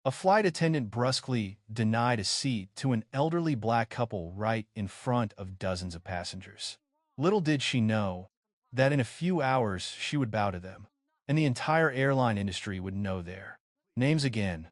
A flight attendant brusquely denied a seat to an elderly black couple right in front of dozens of passengers. Little did she know that in a few hours she would bow to them, and the entire airline industry would know their names again.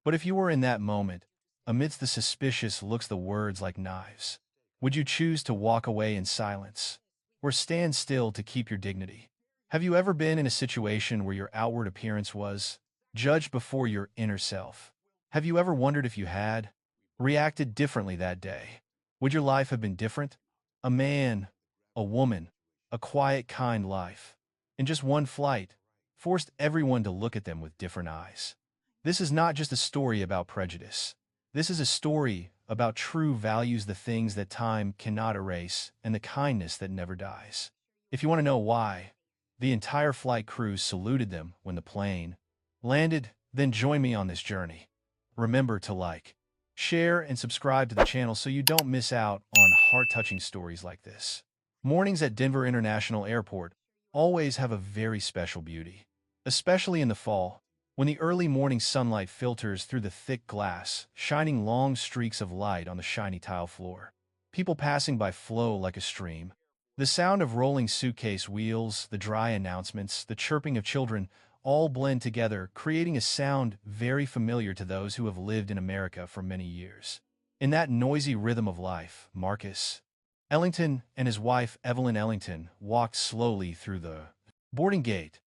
But if you were in that moment, amidst the suspicious looks, the words like knives, would you choose to walk away in silence or stand still to keep your dignity? Have you ever been in a situation where your outward appearance was judged before your inner self? Have you ever wondered if you had reacted differently that day? Would your life have been different? A man, a woman, a quiet, kind life, in just one flight, forced everyone to look at them with different eyes. This is not just a story about prejudice. This is a story about true values, the things that time cannot erase, and the kindness that never dies. If you want to know why the entire flight crew saluted them when the plane landed, then join me on this journey. Remember to like, share, and subscribe to the channel so you don't miss out on heart-touching stories like this. Mornings at Denver International Airport always have a very special beauty, especially in the fall, when the early morning sunlight filters through the thick glass, shining long streaks of light on the shiny tile floor. People passing by flow like a stream. The sound of rolling suitcase wheels, the dry announcements, the chirping of children all blend together, creating a sound very familiar to those who have lived in America for many years. In that noisy rhythm of life, Marcus Ellington and his wife Evelyn Ellington walked slowly through the boarding gate.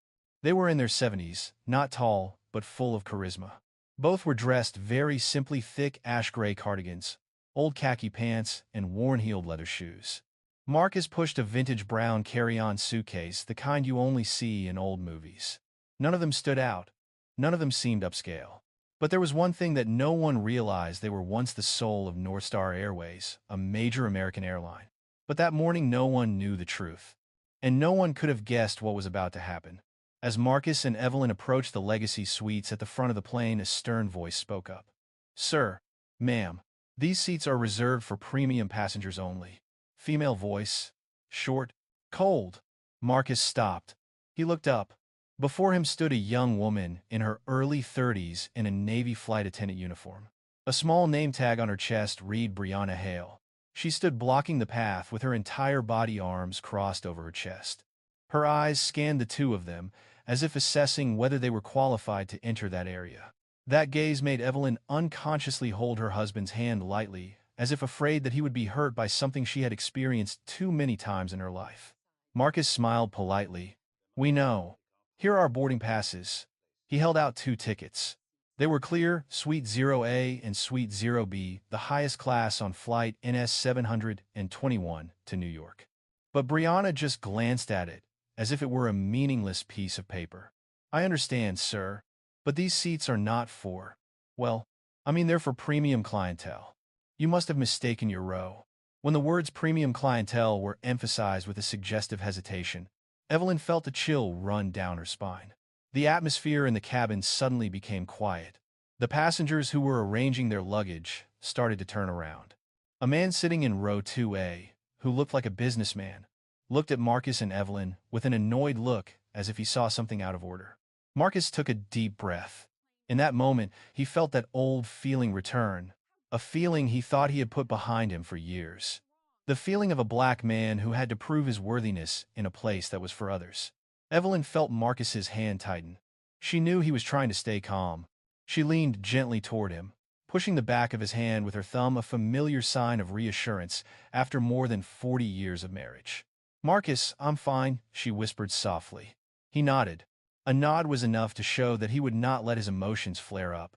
They were in their 70s, not tall, but full of charisma. Both were dressed very simply: thick ash-gray cardigans, old khaki pants, and worn-heeled leather shoes. Marcus pushed a vintage brown carry-on suitcase, the kind you only see in old movies. None of them stood out. None of them seemed upscale. But there was one thing that no one realized: they were once the soul of NorthStar Airways, a major American airline. But that morning no one knew the truth, and no one could have guessed what was about to happen. As Marcus and Evelyn approached the Legacy Suites at the front of the plane, a stern voice spoke up. "Sir, ma'am, these seats are reserved for premium passengers only." Female voice, short, cold. Marcus stopped. He looked up. Before him stood a young woman in her early 30s in a Navy flight attendant uniform. A small name tag on her chest read Brianna Hale. She stood blocking the path with her entire body, arms crossed over her chest. Her eyes scanned the two of them, as if assessing whether they were qualified to enter that area. That gaze made Evelyn unconsciously hold her husband's hand lightly, as if afraid that he would be hurt by something she had experienced too many times in her life. Marcus smiled politely. "We know. Here are our boarding passes." He held out two tickets. They were clear: Suite 0A and Suite 0B, the highest class on flight NS 721 to New York. But Brianna just glanced at it, as if it were a meaningless piece of paper. "I understand, sir, but these seats are not for, well, they're for premium clientele. You must have mistaken your row." When the words premium clientele were emphasized with a suggestive hesitation, Evelyn felt a chill run down her spine. The atmosphere in the cabin suddenly became quiet. The passengers who were arranging their luggage started to turn around. A man sitting in row 2A, who looked like a businessman, looked at Marcus and Evelyn with an annoyed look, as if he saw something out of order. Marcus took a deep breath. In that moment, he felt that old feeling return, a feeling he thought he had put behind him for years. The feeling of a black man who had to prove his worthiness in a place that was for others. Evelyn felt Marcus's hand tighten. She knew he was trying to stay calm. She leaned gently toward him, pushing the back of his hand with her thumb, a familiar sign of reassurance after more than 40 years of marriage. "Marcus, I'm fine," she whispered softly. He nodded. A nod was enough to show that he would not let his emotions flare up.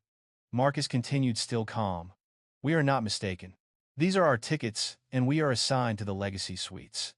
Marcus continued, still calm. "We are not mistaken. These are our tickets, and we are assigned to the Legacy Suites."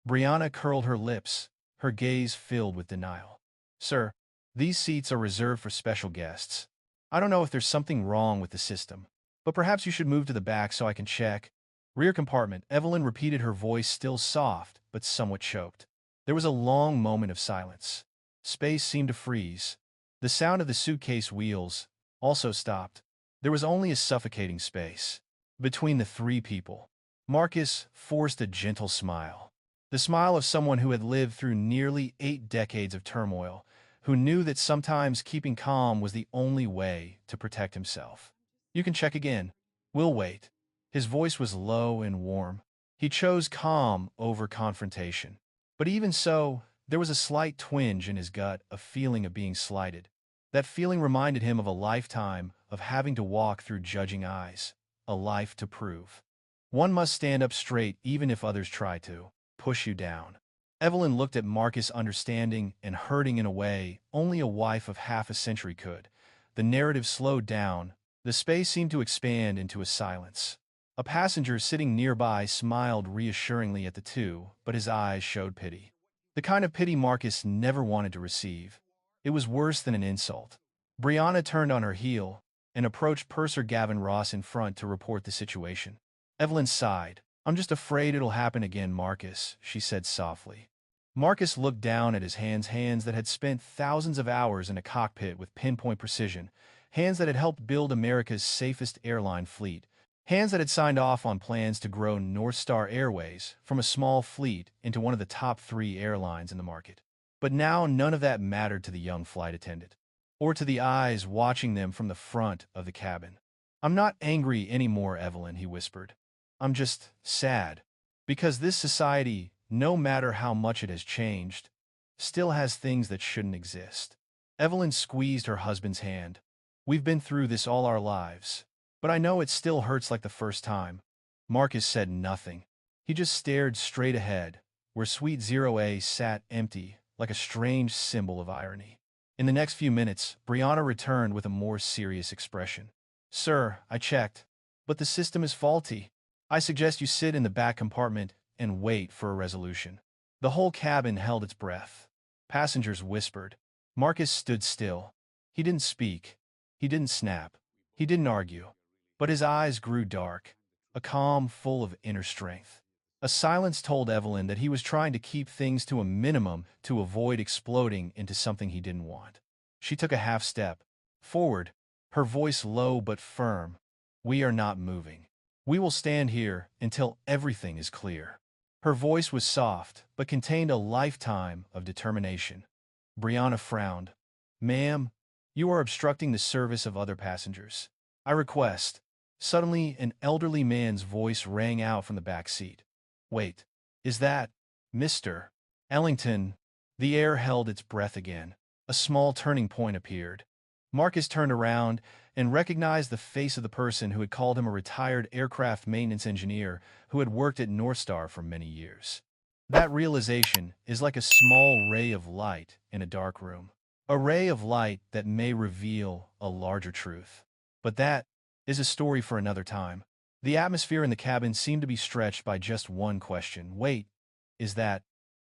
Brianna curled her lips, her gaze filled with denial. "Sir, these seats are reserved for special guests. I don't know if there's something wrong with the system, but perhaps you should move to the back so I can check." "Rear compartment," Evelyn repeated, her voice still soft but somewhat choked. There was a long moment of silence. Space seemed to freeze. The sound of the suitcase wheels also stopped. There was only a suffocating space between the three people. Marcus forced a gentle smile. The smile of someone who had lived through nearly 8 decades of turmoil, who knew that sometimes keeping calm was the only way to protect himself. "You can check again. We'll wait." His voice was low and warm. He chose calm over confrontation. But even so, there was a slight twinge in his gut, a feeling of being slighted. That feeling reminded him of a lifetime of having to walk through judging eyes, a life to prove. One must stand up straight even if others try to push you down. Evelyn looked at Marcus, understanding and hurting in a way only a wife of half a century could. The narrative slowed down. The space seemed to expand into a silence. A passenger sitting nearby smiled reassuringly at the two, but his eyes showed pity. The kind of pity Marcus never wanted to receive. It was worse than an insult. Brianna turned on her heel and approached Purser Gavin Ross in front to report the situation. Evelyn sighed. "I'm just afraid it'll happen again, Marcus," she said softly. Marcus looked down at his hands that had spent thousands of hours in a cockpit with pinpoint precision, hands that had helped build America's safest airline fleet, hands that had signed off on plans to grow NorthStar Airways from a small fleet into one of the top 3 airlines in the market. But now none of that mattered to the young flight attendant, or to the eyes watching them from the front of the cabin. "I'm not angry anymore, Evelyn," he whispered. "I'm just sad. Because this society, no matter how much it has changed, still has things that shouldn't exist." Evelyn squeezed her husband's hand. "We've been through this all our lives. But I know it still hurts like the first time." Marcus said nothing. He just stared straight ahead, where Suite 0A sat empty, like a strange symbol of irony. In the next few minutes, Brianna returned with a more serious expression. "Sir, I checked, but the system is faulty. I suggest you sit in the back compartment and wait for a resolution." The whole cabin held its breath. Passengers whispered. Marcus stood still. He didn't speak. He didn't snap. He didn't argue. But his eyes grew dark, a calm full of inner strength. A silence told Evelyn that he was trying to keep things to a minimum to avoid exploding into something he didn't want. She took a half step forward, her voice low but firm. "We are not moving. We will stand here until everything is clear." Her voice was soft, but contained a lifetime of determination. Brianna frowned. "Ma'am, you are obstructing the service of other passengers. I request." Suddenly, an elderly man's voice rang out from the back seat. "Wait, is that Mr. Ellington?" The air held its breath again. A small turning point appeared. Marcus turned around and recognized the face of the person who had called him a retired aircraft maintenance engineer who had worked at NorthStar for many years. That realization is like a small ray of light in a dark room. A ray of light that may reveal a larger truth. But that is a story for another time. The atmosphere in the cabin seemed to be stretched by just one question. "Wait, is that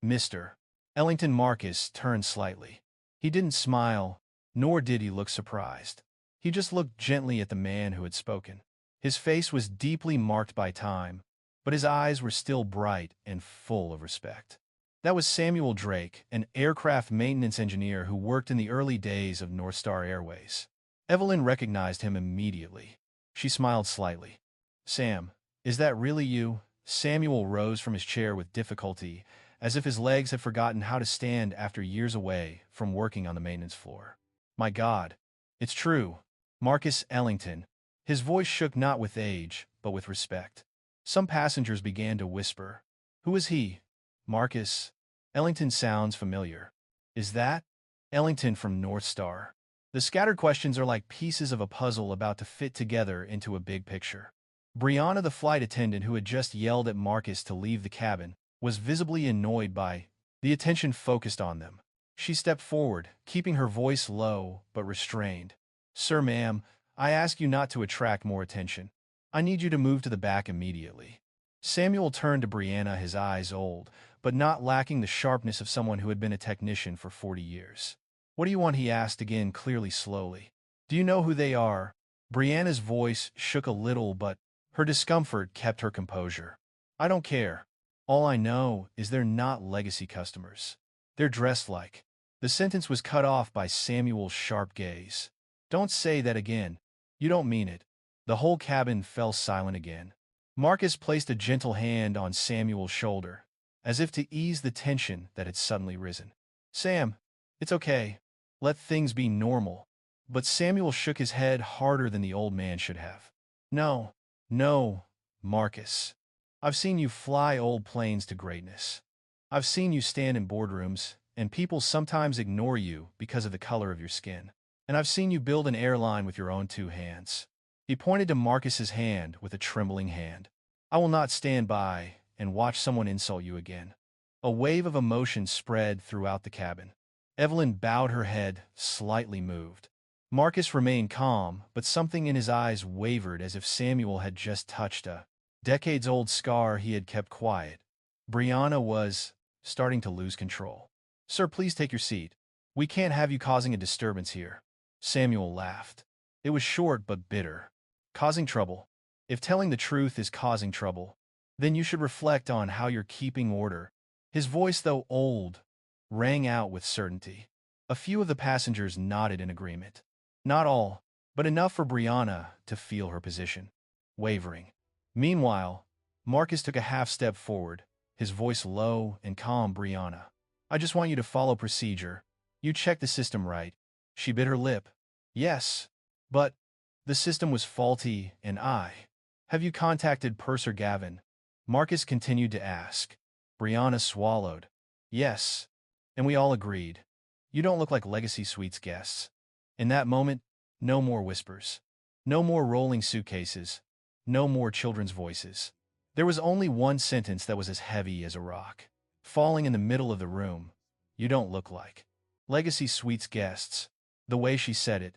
Mr. Ellington?" Marcus turned slightly. He didn't smile, nor did he look surprised. He just looked gently at the man who had spoken. His face was deeply marked by time, but his eyes were still bright and full of respect. That was Samuel Drake, an aircraft maintenance engineer who worked in the early days of NorthStar Airways. Evelyn recognized him immediately. She smiled slightly. "Sam, is that really you?" Samuel rose from his chair with difficulty, as if his legs had forgotten how to stand after years away from working on the maintenance floor. "My God, it's true. Marcus Ellington." His voice shook not with age, but with respect. Some passengers began to whisper. "Who is he? Marcus Ellington sounds familiar. Is that Ellington from NorthStar?" The scattered questions are like pieces of a puzzle about to fit together into a big picture. Brianna, the flight attendant who had just yelled at Marcus to leave the cabin, was visibly annoyed by the attention focused on them. She stepped forward, keeping her voice low but restrained. "Sir, ma'am, I ask you not to attract more attention. I need you to move to the back immediately." Samuel turned to Brianna, his eyes old, but not lacking the sharpness of someone who had been a technician for 40 years. "What do you want?" he asked again, clearly slowly. "Do you know who they are?" Brianna's voice shook a little, but her discomfort kept her composure. "I don't care. All I know is they're not legacy customers. They're dressed like." The sentence was cut off by Samuel's sharp gaze. "Don't say that again. You don't mean it." The whole cabin fell silent again. Marcus placed a gentle hand on Samuel's shoulder, as if to ease the tension that had suddenly risen. "Sam, it's okay. Let things be normal. But Samuel shook his head harder than the old man should have. No, no, Marcus. I've seen you fly old planes to greatness. I've seen you stand in boardrooms, and people sometimes ignore you because of the color of your skin. And I've seen you build an airline with your own two hands. He pointed to Marcus's hand with a trembling hand. I will not stand by and watch someone insult you again. A wave of emotion spread throughout the cabin. Evelyn bowed her head, slightly moved. Marcus remained calm, but something in his eyes wavered as if Samuel had just touched a decades-old scar he had kept quiet. Brianna was starting to lose control. Sir, please take your seat. We can't have you causing a disturbance here. Samuel laughed. It was short but bitter. Causing trouble. If telling the truth is causing trouble, then you should reflect on how you're keeping order. His voice, though old, rang out with certainty. A few of the passengers nodded in agreement. Not all, but enough for Brianna to feel her position wavering. Meanwhile, Marcus took a half-step forward, his voice low and calm. Brianna, I just want you to follow procedure. You checked the system right. She bit her lip. Yes, but the system was faulty, and have you contacted Purser Gavin? Marcus continued to ask. Brianna swallowed. Yes, and we all agreed. You don't look like Legacy Suites guests. In that moment, no more whispers. No more rolling suitcases. No more children's voices. There was only one sentence that was as heavy as a rock, falling in the middle of the room. You don't look like Legacy Suites guests. The way she said it,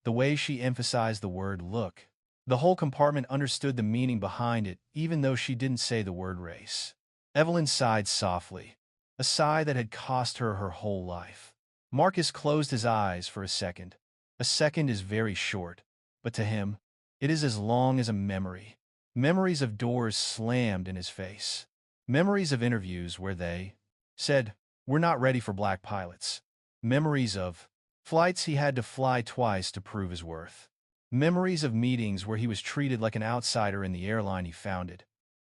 the way she emphasized the word look. The whole compartment understood the meaning behind it, even though she didn't say the word race. Evelyn sighed softly, a sigh that had cost her her whole life. Marcus closed his eyes for a second. A second is very short, but to him, it is as long as a memory. Memories of doors slammed in his face. Memories of interviews where they said, "We're not ready for black pilots." Memories of flights he had to fly twice to prove his worth. Memories of meetings where he was treated like an outsider in the airline he founded.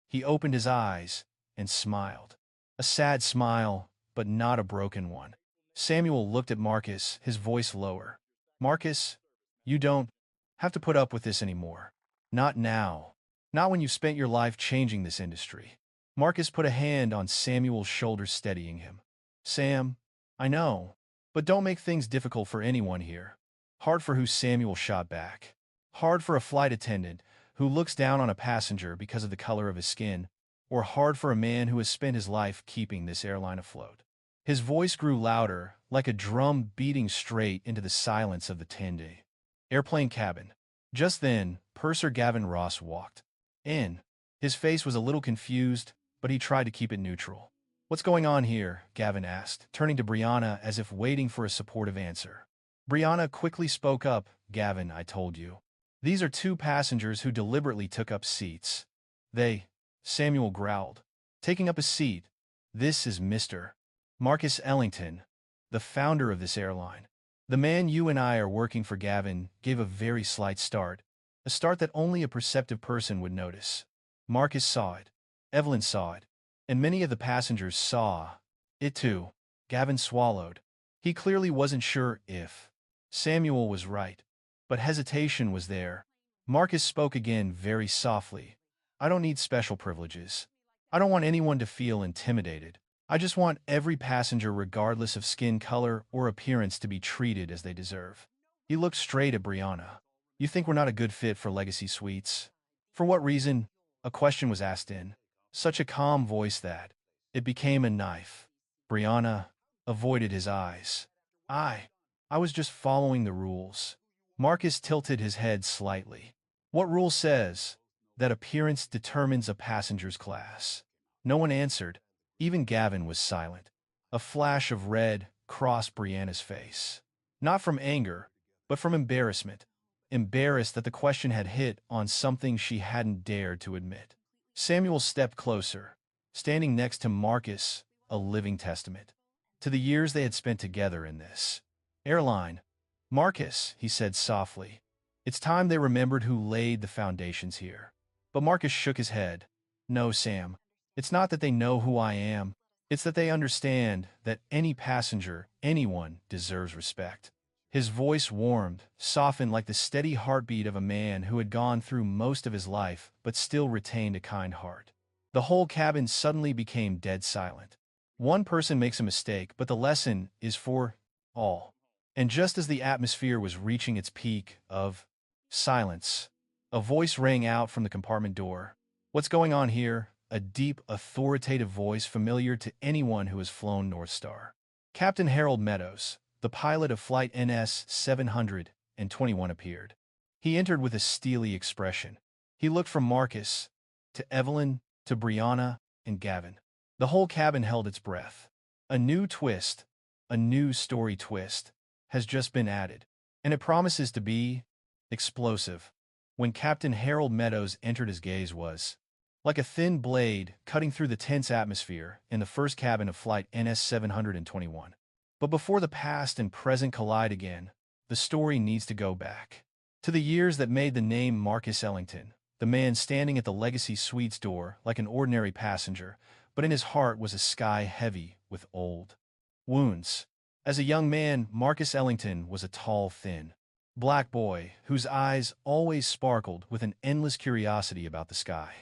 He opened his eyes and smiled. A sad smile, but not a broken one. Samuel looked at Marcus, his voice lower. Marcus, you don't have to put up with this anymore. Not now. Not when you've spent your life changing this industry. Marcus put a hand on Samuel's shoulder, steadying him. Sam, I know, but don't make things difficult for anyone here. Hard for who? Samuel shot back. Hard for a flight attendant who looks down on a passenger because of the color of his skin, or hard for a man who has spent his life keeping this airline afloat. His voice grew louder, like a drum beating straight into the silence of the 10-day airplane cabin. Just then, Purser Gavin Ross walked in. His face was a little confused, but he tried to keep it neutral. What's going on here? Gavin asked, turning to Brianna as if waiting for a supportive answer. Brianna quickly spoke up. Gavin, I told you. These are two passengers who deliberately took up seats. Samuel growled. Taking up a seat. This is Mr. Marcus Ellington, the founder of this airline. The man you and I are working for. Gavin gave a very slight start, a start that only a perceptive person would notice. Marcus saw it. Evelyn saw it. And many of the passengers saw it too. Gavin swallowed. He clearly wasn't sure if Samuel was right, but hesitation was there. Marcus spoke again very softly. I don't need special privileges. I don't want anyone to feel intimidated. I just want every passenger, regardless of skin color or appearance, to be treated as they deserve. He looked straight at Brianna. You think we're not a good fit for Legacy Suites? For what reason? A question was asked in such a calm voice that it became a knife. Brianna avoided his eyes. I was just following the rules. Marcus tilted his head slightly. What rule says that appearance determines a passenger's class? No one answered. Even Gavin was silent. A flash of red crossed Brianna's face. Not from anger, but from embarrassment. Embarrassed that the question had hit on something she hadn't dared to admit. Samuel stepped closer, standing next to Marcus, a living testament to the years they had spent together in this airline. Marcus, he said softly, it's time they remembered who laid the foundations here. But Marcus shook his head. No, Sam. It's not that they know who I am. It's that they understand that any passenger, anyone, deserves respect. His voice warmed, softened like the steady heartbeat of a man who had gone through most of his life but still retained a kind heart. The whole cabin suddenly became dead silent. One person makes a mistake, but the lesson is for all. And just as the atmosphere was reaching its peak of silence, a voice rang out from the compartment door. "What's going on here?" A deep, authoritative voice familiar to anyone who has flown NorthStar. Captain Harold Meadows, the pilot of Flight NS-721, appeared. He entered with a steely expression. He looked from Marcus to Evelyn to Brianna and Gavin. The whole cabin held its breath. A new twist, a new story twist, has just been added, and it promises to be explosive. When Captain Harold Meadows entered, his gaze was like a thin blade cutting through the tense atmosphere in the first cabin of Flight NS-721. But before the past and present collide again, the story needs to go back to the years that made the name Marcus Ellington, the man standing at the Legacy Suites door like an ordinary passenger, but in his heart was a sky heavy with old wounds. As a young man, Marcus Ellington was a tall, thin, black boy whose eyes always sparkled with an endless curiosity about the sky.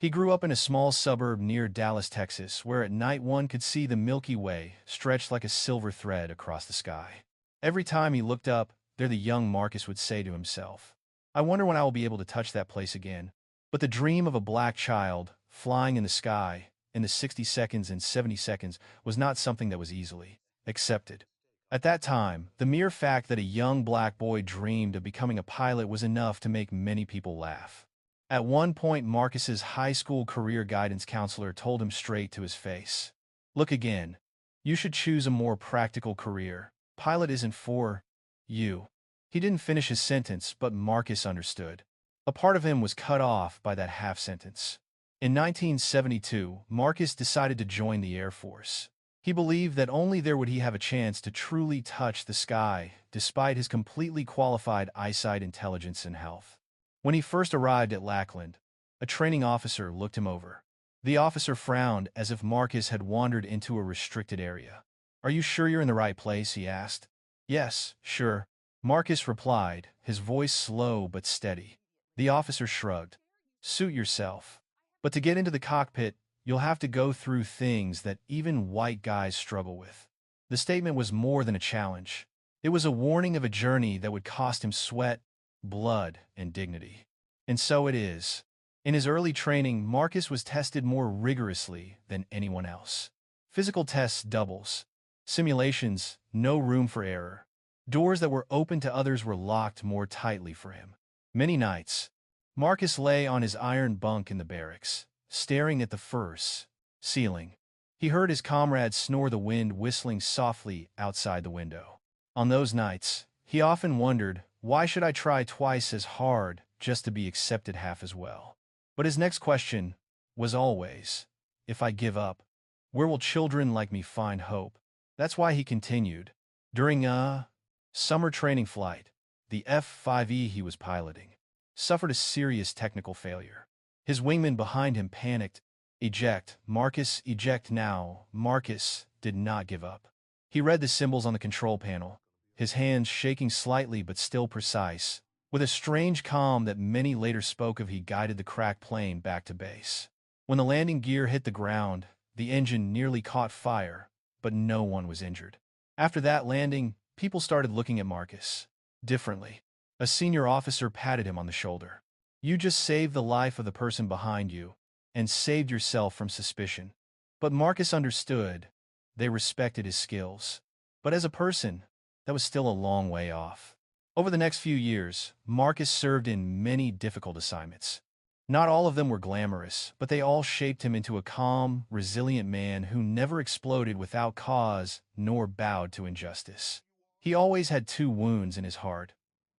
He grew up in a small suburb near Dallas, Texas, where at night one could see the Milky Way stretched like a silver thread across the sky. Every time he looked up, there the young Marcus would say to himself, "I wonder when I will be able to touch that place again." But the dream of a black child flying in the sky in the 60 seconds and 70 seconds was not something that was easily accepted. At that time, the mere fact that a young black boy dreamed of becoming a pilot was enough to make many people laugh. At one point, Marcus's high school career guidance counselor told him straight to his face, "Look again. You should choose a more practical career. Pilot isn't for you." He didn't finish his sentence, but Marcus understood. A part of him was cut off by that half sentence. In 1972, Marcus decided to join the Air Force. He believed that only there would he have a chance to truly touch the sky, despite his completely qualified eyesight, intelligence, and health. When he first arrived at Lackland, a training officer looked him over. The officer frowned as if Marcus had wandered into a restricted area. "Are you sure you're in the right place?" he asked. "Yes, sure," Marcus replied, his voice slow but steady. The officer shrugged. "Suit yourself. But to get into the cockpit, you'll have to go through things that even white guys struggle with." The statement was more than a challenge. It was a warning of a journey that would cost him sweat, blood, and dignity. And so it is. In his early training, Marcus was tested more rigorously than anyone else. Physical tests, doubles. Simulations, no room for error. Doors that were open to others were locked more tightly for him. Many nights, Marcus lay on his iron bunk in the barracks, staring at the first ceiling. He heard his comrades snore, the wind whistling softly outside the window. On those nights, he often wondered, why should I try twice as hard just to be accepted half as well? But his next question was always, if I give up, where will children like me find hope? That's why he continued. During a summer training flight, the F-5E he was piloting suffered a serious technical failure. His wingman behind him panicked. "Eject, Marcus, eject now." Marcus did not give up. He read the symbols on the control panel, his hands shaking slightly but still precise. With a strange calm that many later spoke of, he guided the cracked plane back to base. When the landing gear hit the ground, the engine nearly caught fire, but no one was injured. After that landing, people started looking at Marcus differently. A senior officer patted him on the shoulder. "You just saved the life of the person behind you, and saved yourself from suspicion." But Marcus understood. They respected his skills. But as a person, that was still a long way off. Over the next few years, Marcus served in many difficult assignments. Not all of them were glamorous, but they all shaped him into a calm, resilient man who never exploded without cause nor bowed to injustice. He always had two wounds in his heart.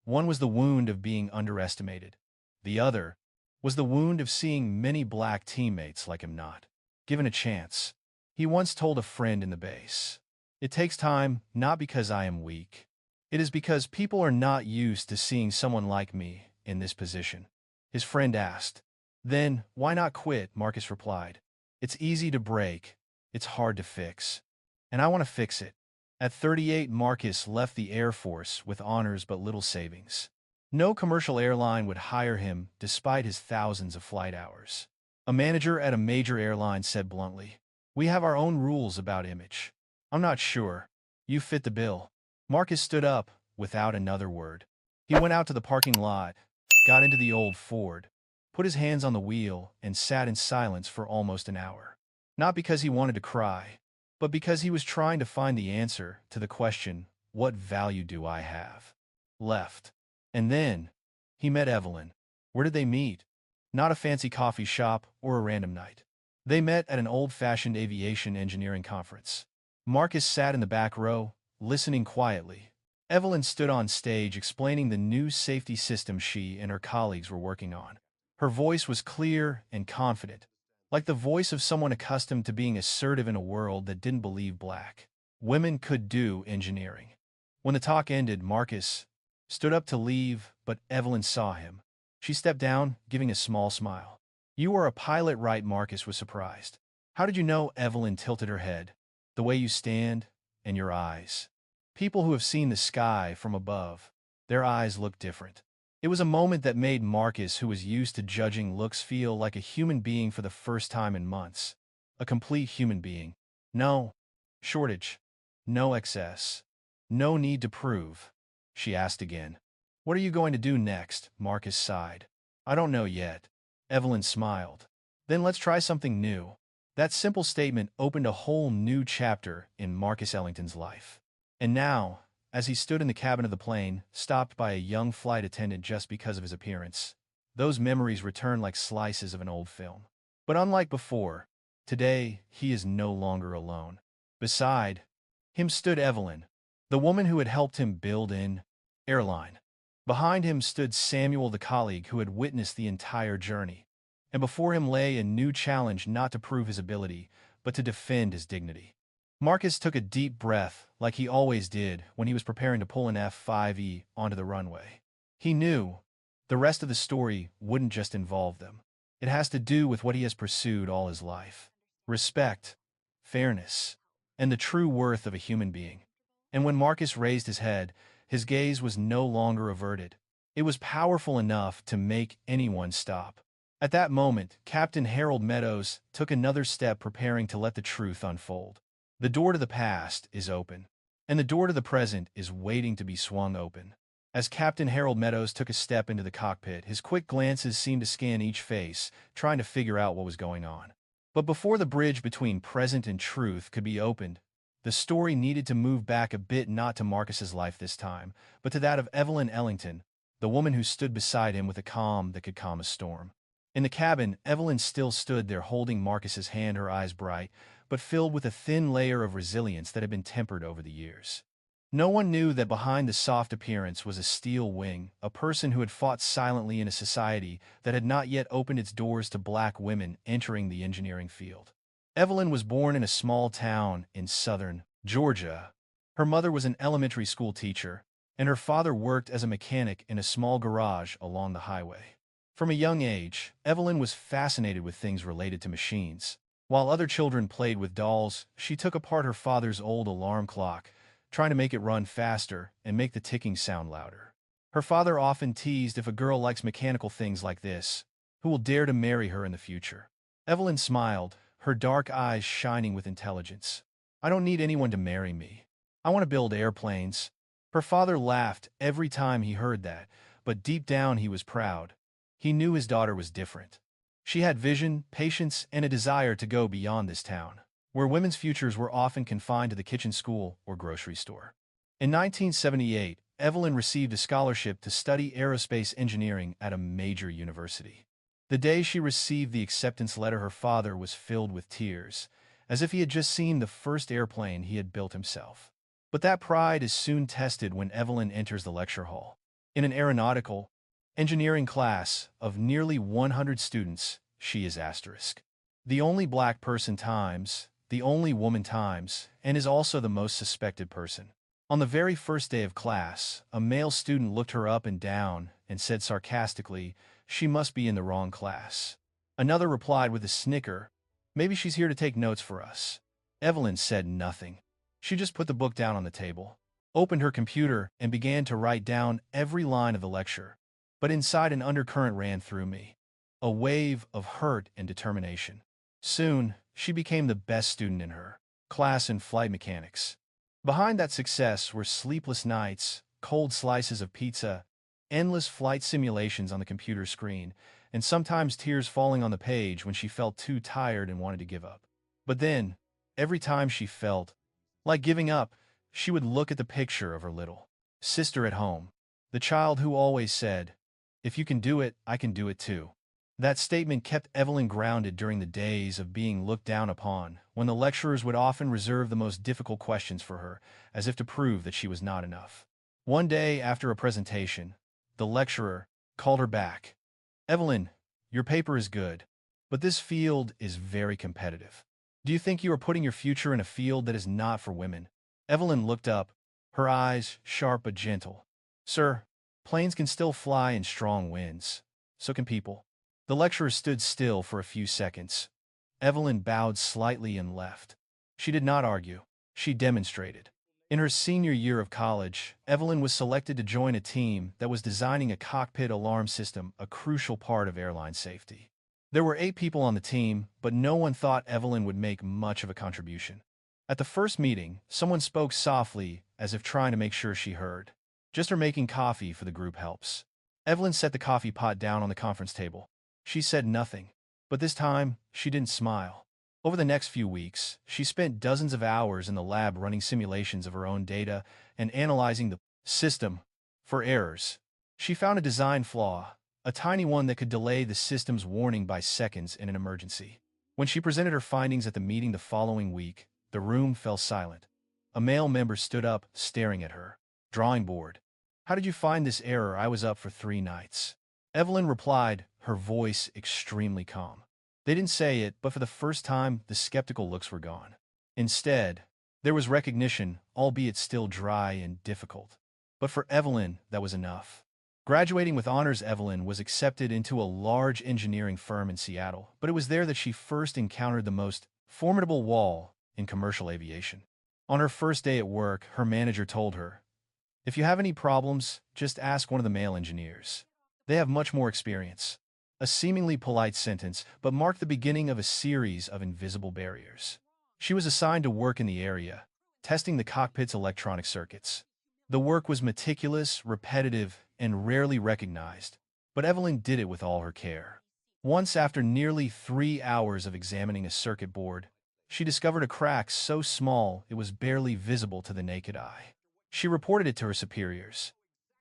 One was the wound of being underestimated. The other was the wound of seeing many black teammates like him not given a chance. He once told a friend in the base, "It takes time, not because I am weak. It is because people are not used to seeing someone like me in this position." His friend asked, "Then, why not quit?" Marcus replied, "It's easy to break. It's hard to fix. And I want to fix it." At 38, Marcus left the Air Force with honors but little savings. No commercial airline would hire him despite his thousands of flight hours. A manager at a major airline said bluntly, "We have our own rules about image." "I'm not sure. You fit the bill." Marcus stood up without another word. He went out to the parking lot, got into the old Ford, put his hands on the wheel, and sat in silence for almost an hour. Not because he wanted to cry, but because he was trying to find the answer to the question, what value do I have left? And then he met Evelyn. Where did they meet? Not a fancy coffee shop or a random night. They met at an old-fashioned aviation engineering conference. Marcus sat in the back row, listening quietly. Evelyn stood on stage explaining the new safety system she and her colleagues were working on. Her voice was clear and confident, like the voice of someone accustomed to being assertive in a world that didn't believe black women could do engineering. When the talk ended, Marcus stood up to leave, but Evelyn saw him. She stepped down, giving a small smile. "You are a pilot, right?" Marcus was surprised. "How did you know?" Evelyn tilted her head. "The way you stand, and your eyes. People who have seen the sky from above, their eyes look different." It was a moment that made Marcus, who was used to judging looks, feel like a human being for the first time in months. A complete human being. No shortage. No excess. No need to prove. She asked again. "What are you going to do next?" Marcus sighed. "I don't know yet." Evelyn smiled. "Then let's try something new." That simple statement opened a whole new chapter in Marcus Ellington's life. And now, as he stood in the cabin of the plane, stopped by a young flight attendant just because of his appearance, those memories returned like slices of an old film. But unlike before, today he is no longer alone. Beside him stood Evelyn, the woman who had helped him build an airline. Behind him stood Samuel, the colleague who had witnessed the entire journey. And before him lay a new challenge, not to prove his ability, but to defend his dignity. Marcus took a deep breath, like he always did when he was preparing to pull an F-5E onto the runway. He knew the rest of the story wouldn't just involve them. It has to do with what he has pursued all his life. Respect, fairness, and the true worth of a human being. And when Marcus raised his head, his gaze was no longer averted. It was powerful enough to make anyone stop. At that moment, Captain Harold Meadows took another step, preparing to let the truth unfold. The door to the past is open, and the door to the present is waiting to be swung open. As Captain Harold Meadows took a step into the cockpit, his quick glances seemed to scan each face, trying to figure out what was going on. But before the bridge between present and truth could be opened, the story needed to move back a bit, not to Marcus's life this time, but to that of Evelyn Ellington, the woman who stood beside him with a calm that could calm a storm. In the cabin, Evelyn still stood there holding Marcus's hand, her eyes bright, but filled with a thin layer of resilience that had been tempered over the years. No one knew that behind the soft appearance was a steel wing, a person who had fought silently in a society that had not yet opened its doors to black women entering the engineering field. Evelyn was born in a small town in southern Georgia. Her mother was an elementary school teacher, and her father worked as a mechanic in a small garage along the highway. From a young age, Evelyn was fascinated with things related to machines. While other children played with dolls, she took apart her father's old alarm clock, trying to make it run faster and make the ticking sound louder. Her father often teased, "If a girl likes mechanical things like this, who will dare to marry her in the future?" Evelyn smiled, her dark eyes shining with intelligence. "I don't need anyone to marry me. I want to build airplanes." Her father laughed every time he heard that, but deep down he was proud. He knew his daughter was different. She had vision, patience, and a desire to go beyond this town, where women's futures were often confined to the kitchen, school, or grocery store. In 1978, Evelyn received a scholarship to study aerospace engineering at a major university. The day she received the acceptance letter, her father was filled with tears, as if he had just seen the first airplane he had built himself. But that pride is soon tested when Evelyn enters the lecture hall. In an aeronautical engineering class of nearly 100 students, she is asterisk. The only black person times, the only woman times, and is also the most suspected person. On the very first day of class, a male student looked her up and down and said sarcastically, "She must be in the wrong class." Another replied with a snicker, "Maybe she's here to take notes for us." Evelyn said nothing. She just put the book down on the table, opened her computer, and began to write down every line of the lecture. But inside an undercurrent ran through me, a wave of hurt and determination. Soon, she became the best student in her class in flight mechanics. Behind that success were sleepless nights, cold slices of pizza, endless flight simulations on the computer screen, and sometimes tears falling on the page when she felt too tired and wanted to give up. But then, every time she felt like giving up, she would look at the picture of her little sister at home, the child who always said, "If you can do it, I can do it too." That statement kept Evelyn grounded during the days of being looked down upon, when the lecturers would often reserve the most difficult questions for her, as if to prove that she was not enough. One day, after a presentation, the lecturer called her back. "Evelyn, your paper is good, but this field is very competitive. Do you think you are putting your future in a field that is not for women?" Evelyn looked up, her eyes sharp but gentle. "Sir, planes can still fly in strong winds. So can people." The lecturer stood still for a few seconds. Evelyn bowed slightly and left. She did not argue. She demonstrated. In her senior year of college, Evelyn was selected to join a team that was designing a cockpit alarm system, a crucial part of airline safety. There were 8 people on the team, but no one thought Evelyn would make much of a contribution. At the first meeting, someone spoke softly, as if trying to make sure she heard. "Just her making coffee for the group helps." Evelyn set the coffee pot down on the conference table. She said nothing, but this time, she didn't smile. Over the next few weeks, she spent dozens of hours in the lab running simulations of her own data and analyzing the system for errors. She found a design flaw, a tiny one that could delay the system's warning by seconds in an emergency. When she presented her findings at the meeting the following week, the room fell silent. A male member stood up, staring at her. "Drawing board. How did you find this error? I was up for 3 nights." Evelyn replied, her voice extremely calm. They didn't say it, but for the first time, the skeptical looks were gone. Instead, there was recognition, albeit still dry and difficult. But for Evelyn, that was enough. Graduating with honors, Evelyn was accepted into a large engineering firm in Seattle, but it was there that she first encountered the most formidable wall in commercial aviation. On her first day at work, her manager told her, "If you have any problems, just ask one of the male engineers. They have much more experience." A seemingly polite sentence, but marked the beginning of a series of invisible barriers. She was assigned to work in the area, testing the cockpit's electronic circuits. The work was meticulous, repetitive, and rarely recognized, but Evelyn did it with all her care. Once, after nearly 3 hours of examining a circuit board, she discovered a crack so small it was barely visible to the naked eye. She reported it to her superiors.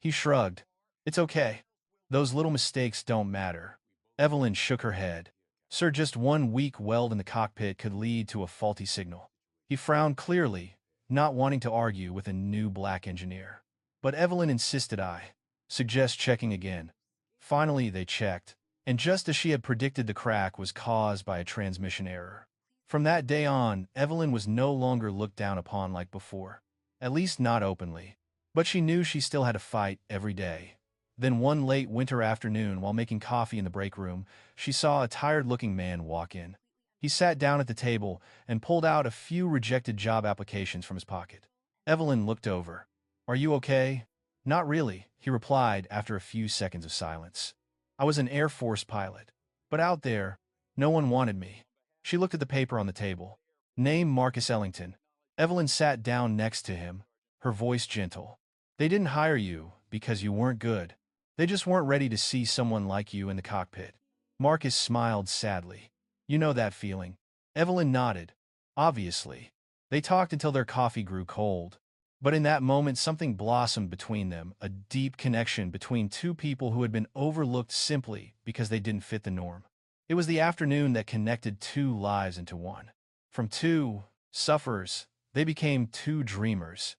He shrugged. "It's okay. Those little mistakes don't matter." Evelyn shook her head. "Sir, just one weak weld in the cockpit could lead to a faulty signal." He frowned clearly, not wanting to argue with a new black engineer. But Evelyn insisted. "I suggest checking again." Finally, they checked, and just as she had predicted, the crack was caused by a transmission error. From that day on, Evelyn was no longer looked down upon like before, at least not openly. But she knew she still had to fight every day. Then one late winter afternoon, while making coffee in the break room, she saw a tired-looking man walk in. He sat down at the table and pulled out a few rejected job applications from his pocket. Evelyn looked over. "Are you okay?" "Not really," he replied after a few seconds of silence. "I was an Air Force pilot. But out there, no one wanted me." She looked at the paper on the table. "Name Marcus Ellington." Evelyn sat down next to him, her voice gentle. "They didn't hire you because you weren't good. They just weren't ready to see someone like you in the cockpit." Marcus smiled sadly. "You know that feeling." Evelyn nodded. "Obviously." They talked until their coffee grew cold. But in that moment, something blossomed between them, a deep connection between 2 people who had been overlooked simply because they didn't fit the norm. It was the afternoon that connected 2 lives into one. From 2 sufferers, they became 2 dreamers.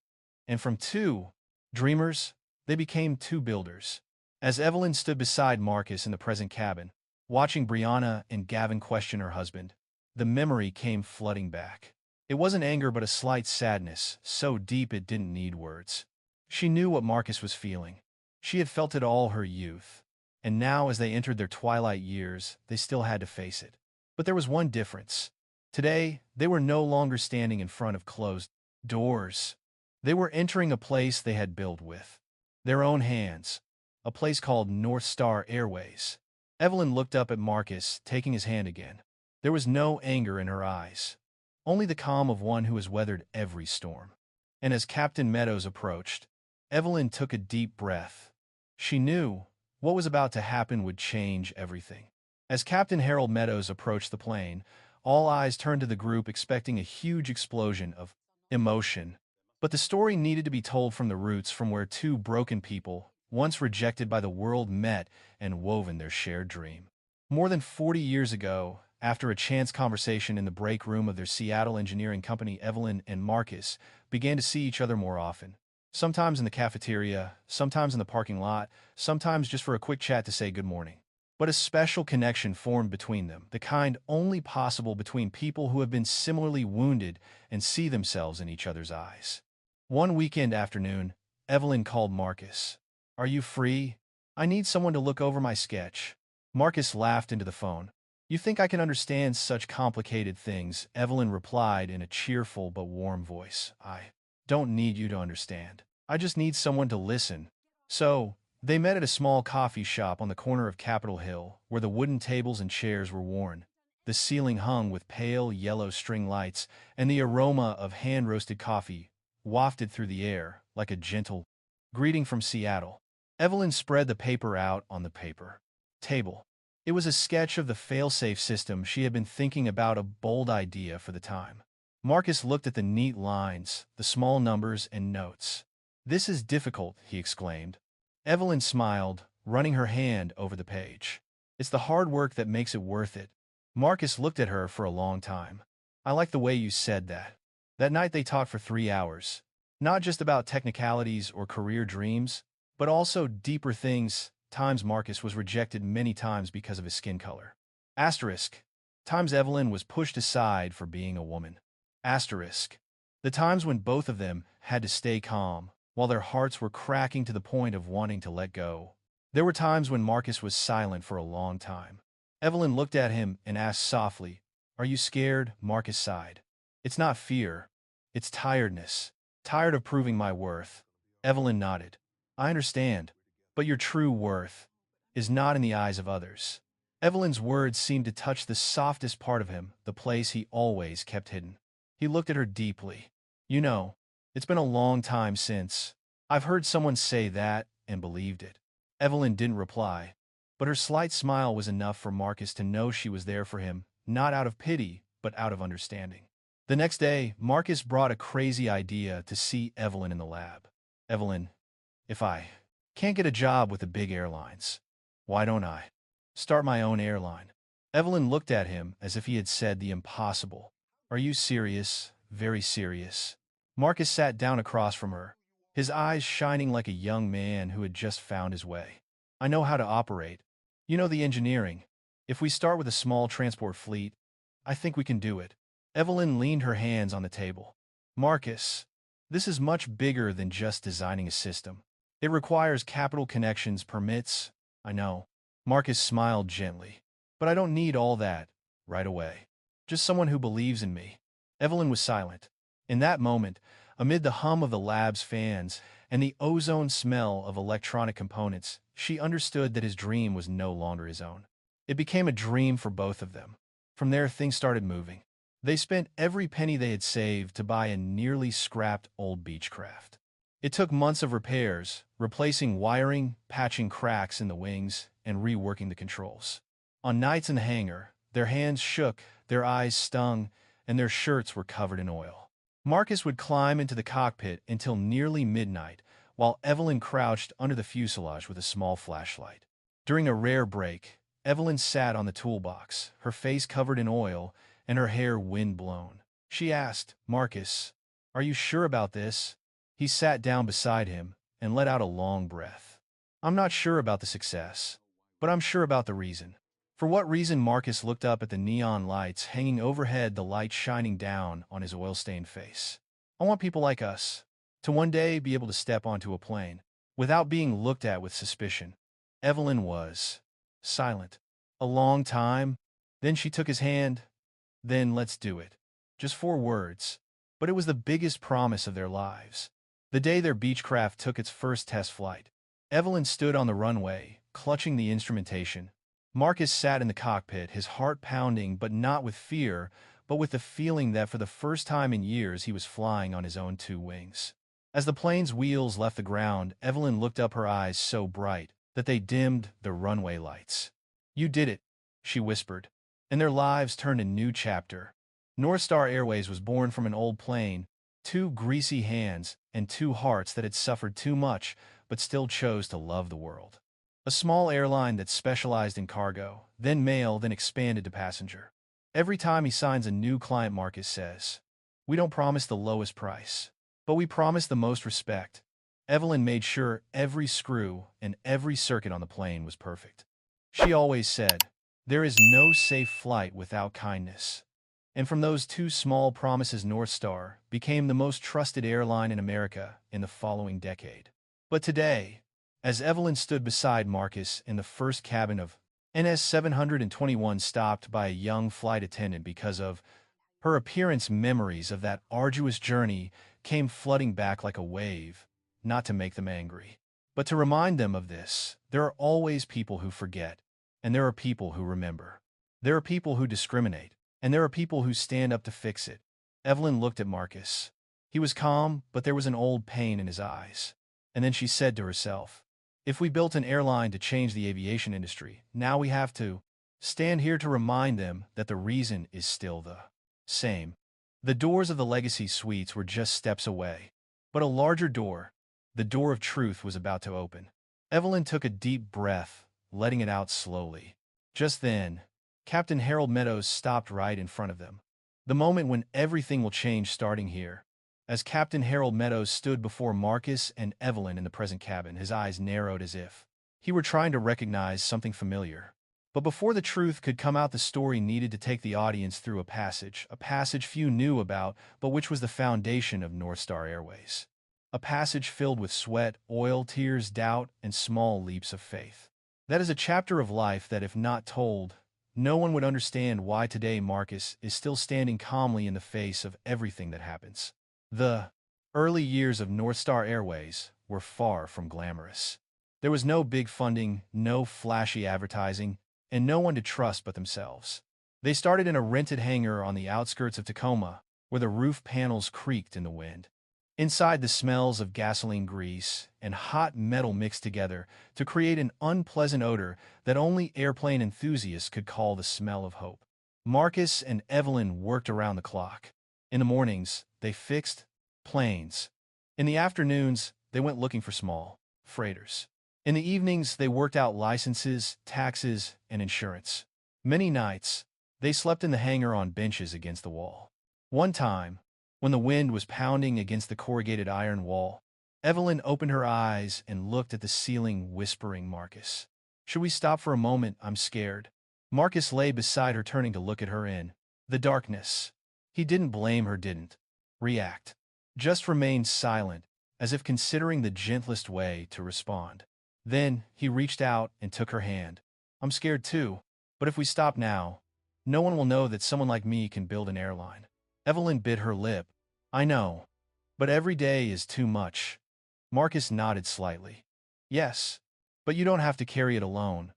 And from 2 dreamers, they became 2 builders. As Evelyn stood beside Marcus in the present cabin, watching Brianna and Gavin question her husband, the memory came flooding back. It wasn't anger but a slight sadness, so deep it didn't need words. She knew what Marcus was feeling. She had felt it all her youth. And now, as they entered their twilight years, they still had to face it. But there was one difference. Today, they were no longer standing in front of closed Doors. They were entering a place they had built with their own hands, a place called NorthStar Airways. Evelyn looked up at Marcus, taking his hand again. There was no anger in her eyes, only the calm of one who has weathered every storm. And as Captain Meadows approached, Evelyn took a deep breath. She knew what was about to happen would change everything. As Captain Harold Meadows approached the plane, all eyes turned to the group expecting a huge explosion of emotion. But the story needed to be told from the roots, from where two broken people, once rejected by the world, met and woven their shared dream. More than 40 years ago, after a chance conversation in the break room of their Seattle engineering company, Evelyn and Marcus began to see each other more often. Sometimes in the cafeteria, sometimes in the parking lot, sometimes just for a quick chat to say good morning. But a special connection formed between them, the kind only possible between people who have been similarly wounded and see themselves in each other's eyes. One weekend afternoon, Evelyn called Marcus. "Are you free? I need someone to look over my sketch." Marcus laughed into the phone. "You think I can understand such complicated things?" Evelyn replied in a cheerful but warm voice. "I don't need you to understand. I just need someone to listen." So, they met at a small coffee shop on the corner of Capitol Hill, where the wooden tables and chairs were worn, the ceiling hung with pale yellow string lights, and the aroma of hand-roasted coffee wafted through the air like a gentle greeting from Seattle. Evelyn spread the paper out on the paper table. It was a sketch of the fail-safe system she had been thinking about, a bold idea for the time. Marcus looked at the neat lines, the small numbers and notes. "This is difficult," he exclaimed. Evelyn smiled, running her hand over the page. "It's the hard work that makes it worth it." Marcus looked at her for a long time. "I like the way you said that." That night they talked for 3 hours. Not just about technicalities or career dreams, but also deeper things. Times Marcus was rejected many times because of his skin color. Asterisk. Times Evelyn was pushed aside for being a woman. Asterisk. The times when both of them had to stay calm, while their hearts were cracking to the point of wanting to let go. There were times when Marcus was silent for a long time. Evelyn looked at him and asked softly, "Are you scared?" Marcus sighed. "It's not fear. It's tiredness. Tired of proving my worth." Evelyn nodded. "I understand. But your true worth is not in the eyes of others." Evelyn's words seemed to touch the softest part of him, the place he always kept hidden. He looked at her deeply. "You know, it's been a long time since I've heard someone say that and believed it." Evelyn didn't reply, but her slight smile was enough for Marcus to know she was there for him, not out of pity, but out of understanding. The next day, Marcus brought a crazy idea to see Evelyn in the lab. "Evelyn, if I can't get a job with the big airlines, why don't I start my own airline?" Evelyn looked at him as if he had said the impossible. "Are you serious? Very serious?" Marcus sat down across from her, his eyes shining like a young man who had just found his way. "I know how to operate. You know, the engineering. If we start with a small transport fleet, I think we can do it." Evelyn leaned her hands on the table. "Marcus, this is much bigger than just designing a system. It requires capital, connections, permits." "I know." Marcus smiled gently. "But I don't need all that right away. Just someone who believes in me." Evelyn was silent. In that moment, amid the hum of the lab's fans and the ozone smell of electronic components, she understood that his dream was no longer his own. It became a dream for both of them. From there, things started moving. They spent every penny they had saved to buy a nearly scrapped old Beechcraft. It took months of repairs, replacing wiring, patching cracks in the wings, and reworking the controls. On nights in the hangar, their hands shook, their eyes stung, and their shirts were covered in oil. Marcus would climb into the cockpit until nearly midnight, while Evelyn crouched under the fuselage with a small flashlight. During a rare break, Evelyn sat on the toolbox, her face covered in oil and her hair wind-blown. She asked, "Marcus, are you sure about this?" He sat down beside him and let out a long breath. "I'm not sure about the success, but I'm sure about the reason." "For what reason?" Marcus looked up at the neon lights hanging overhead, the light shining down on his oil-stained face. "I want people like us to one day be able to step onto a plane without being looked at with suspicion." Evelyn was silent a long time. Then she took his hand. "Then let's do it." Just 4 words. but it was the biggest promise of their lives. The day their Beechcraft took its first test flight, Evelyn stood on the runway, clutching the instrumentation. Marcus sat in the cockpit, his heart pounding, but not with fear, but with the feeling that for the first time in years he was flying on his own two wings. As the plane's wheels left the ground, Evelyn looked up, her eyes so bright that they dimmed the runway lights. "You did it," she whispered, and their lives turned a new chapter. NorthStar Airways was born from an old plane, two greasy hands, and two hearts that had suffered too much but still chose to love the world. A small airline that specialized in cargo, then mail, then expanded to passenger. Every time he signs a new client, Marcus says, "We don't promise the lowest price, but we promise the most respect." Evelyn made sure every screw and every circuit on the plane was perfect. She always said, "There is no safe flight without kindness." And from those two small promises, NorthStar became the most trusted airline in America in the following decade. But today, as Evelyn stood beside Marcus in the first cabin of NS 721, stopped by a young flight attendant because of her appearance, memories of that arduous journey came flooding back like a wave, not to make them angry, but to remind them of this: there are always people who forget, and there are people who remember. There are people who discriminate, and there are people who stand up to fix it. Evelyn looked at Marcus. He was calm, but there was an old pain in his eyes. And then she said to herself, "If we built an airline to change the aviation industry, now we have to stand here to remind them that the reason is still the same." The doors of the Legacy Suites were just steps away, but a larger door, the door of truth, was about to open. Evelyn took a deep breath, letting it out slowly. Just then, Captain Harold Meadows stopped right in front of them. The moment when everything will change starting here. As Captain Harold Meadows stood before Marcus and Evelyn in the present cabin, his eyes narrowed as if he were trying to recognize something familiar. But before the truth could come out, the story needed to take the audience through a passage few knew about, but which was the foundation of NorthStar Airways. A passage filled with sweat, oil, tears, doubt, and small leaps of faith. That is a chapter of life that, if not told, no one would understand why today Marcus is still standing calmly in the face of everything that happens. The early years of NorthStar Airways were far from glamorous. There was no big funding, no flashy advertising, and no one to trust but themselves. They started in a rented hangar on the outskirts of Tacoma, where the roof panels creaked in the wind. Inside, the smells of gasoline, grease, and hot metal mixed together to create an unpleasant odor that only airplane enthusiasts could call the smell of hope. Marcus and Evelyn worked around the clock. In the mornings, they fixed planes. In the afternoons, they went looking for small freighters. In the evenings, they worked out licenses, taxes, and insurance. Many nights, they slept in the hangar on benches against the wall. One time, when the wind was pounding against the corrugated iron wall, Evelyn opened her eyes and looked at the ceiling, whispering, "Marcus, should we stop for a moment? I'm scared." Marcus lay beside her, turning to look at her in the darkness. He didn't blame her, didn't react, just remained silent, as if considering the gentlest way to respond. Then he reached out and took her hand. "I'm scared too, but if we stop now, no one will know that someone like me can build an airline." Evelyn bit her lip. "I know, but every day is too much." Marcus nodded slightly. "Yes, but you don't have to carry it alone."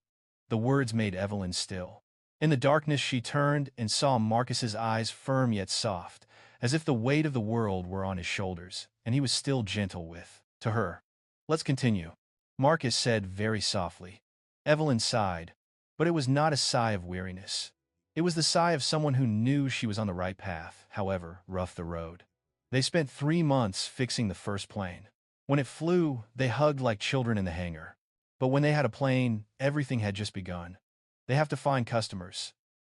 The words made Evelyn still. In the darkness, she turned and saw Marcus's eyes, firm yet soft, as if the weight of the world were on his shoulders, and he was still gentle with to her. "Let's continue," Marcus said very softly. Evelyn sighed, but it was not a sigh of weariness. It was the sigh of someone who knew she was on the right path, however rough the road. They spent 3 months fixing the first plane. When it flew, they hugged like children in the hangar. But when they had a plane, everything had just begun. They have to find customers.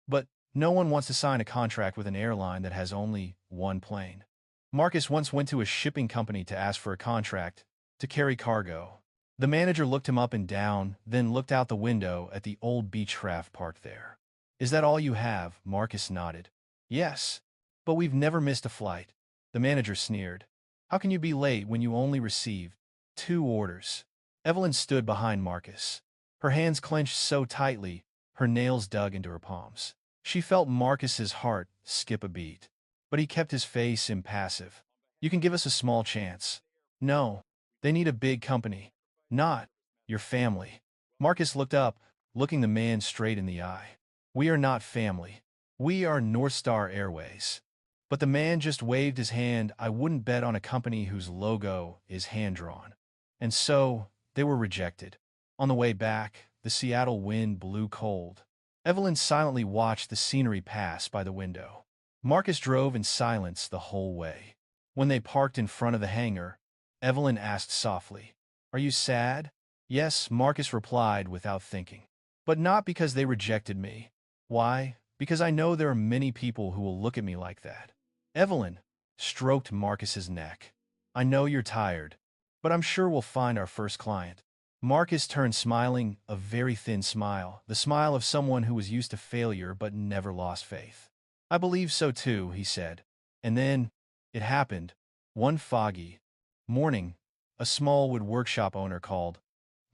But no one wants to sign a contract with an airline that has only one plane. Marcus once went to a shipping company to ask for a contract to carry cargo. The manager looked him up and down, then looked out the window at the old Beechcraft parked there. "Is that all you have?" Marcus nodded. "Yes, but we've never missed a flight." The manager sneered. "How can you be late when you only received 2 orders?" Evelyn stood behind Marcus. Her hands clenched so tightly, her nails dug into her palms. She felt Marcus's heart skip a beat. but he kept his face impassive. You can give us a small chance. No, they need a big company. Not your family. Marcus looked up, looking the man straight in the eye. We are not family. We are NorthStar Airways. But the man just waved his hand. I wouldn't bet on a company whose logo is hand-drawn. And so, they were rejected. On the way back, the Seattle wind blew cold. Evelyn silently watched the scenery pass by the window. Marcus drove in silence the whole way. When they parked in front of the hangar, Evelyn asked softly, "Are you sad?" "Yes," Marcus replied without thinking. "But not because they rejected me." "Why?" "Because I know there are many people who will look at me like that." Evelyn stroked Marcus's neck. "I know you're tired, but I'm sure we'll find our first client." Marcus turned smiling, a very thin smile, the smile of someone who was used to failure but never lost faith. "I believe so too," he said. And then, it happened. One foggy morning, a small wood workshop owner called.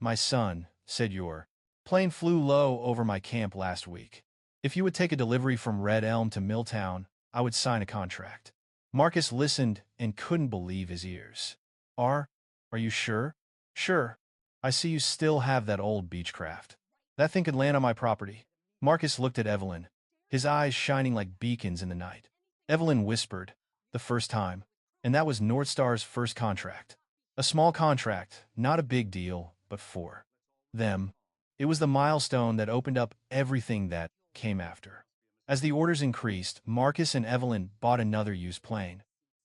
"My son," said your plane flew low over my camp last week. If you would take a delivery from Red Elm to Milltown, I would sign a contract." Marcus listened and couldn't believe his ears. Are you sure?" "Sure. I see you still have that old Beechcraft. That thing could land on my property." Marcus looked at Evelyn, his eyes shining like beacons in the night. Evelyn whispered, "The first time." And that was NorthStar's first contract. A small contract, not a big deal, but for them, it was the milestone that opened up everything that came after. As the orders increased, Marcus and Evelyn bought another used plane.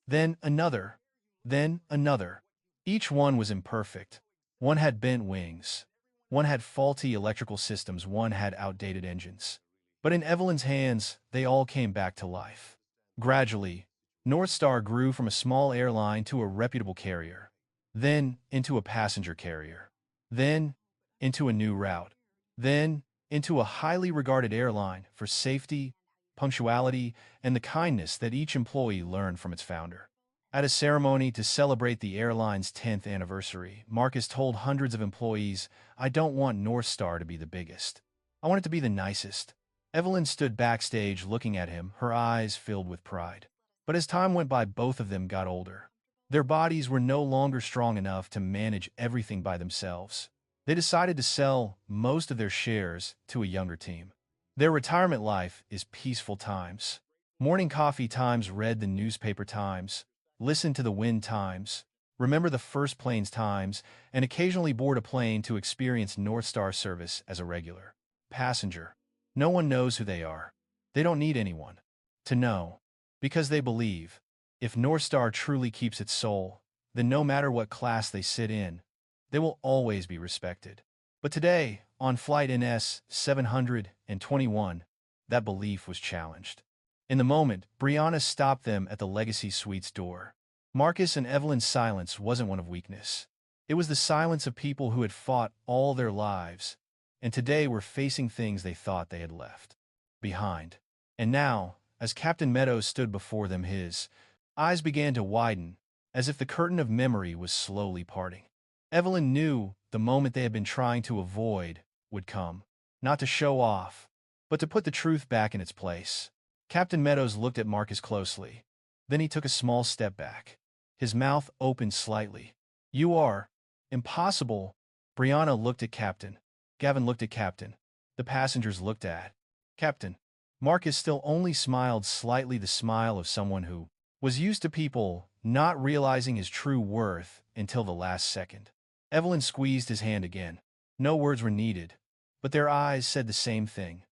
Then another. Then another. Each one was imperfect. One had bent wings. One had faulty electrical systems. One had outdated engines. But in Evelyn's hands, they all came back to life. Gradually, NorthStar grew from a small airline to a reputable carrier. Then into a passenger carrier. Then into a new route. Then into a highly regarded airline for safety, punctuality, and the kindness that each employee learned from its founder. At a ceremony to celebrate the airline's 10th anniversary, Marcus told hundreds of employees, "I don't want NorthStar to be the biggest. I want it to be the nicest." Evelyn stood backstage looking at him, her eyes filled with pride. But as time went by, both of them got older. Their bodies were no longer strong enough to manage everything by themselves. They decided to sell most of their shares to a younger team. Their retirement life is peaceful times. Morning coffee times, read the newspaper times, listen to the wind times, remember the first planes times, and occasionally board a plane to experience NorthStar service as a regular passenger. No one knows who they are. They don't need anyone to know, because they believe, if NorthStar truly keeps its soul, then no matter what class they sit in, they will always be respected. But today, on Flight NS 721, that belief was challenged. In the moment, Brianna stopped them at the Legacy Suite's door. Marcus and Evelyn's silence wasn't one of weakness. It was the silence of people who had fought all their lives, and today were facing things they thought they had left behind. And now, as Captain Meadows stood before them, his eyes began to widen, as if the curtain of memory was slowly parting. Evelyn knew the moment they had been trying to avoid would come, not to show off, but to put the truth back in its place. Captain Meadows looked at Marcus closely. Then he took a small step back. His mouth opened slightly. "You are impossible." Brianna looked at Captain. Gavin looked at Captain. The passengers looked at Captain. Marcus still only smiled slightly, the smile of someone who was used to people not realizing his true worth until the last second. Evelyn squeezed his hand again. No words were needed, but their eyes said the same thing.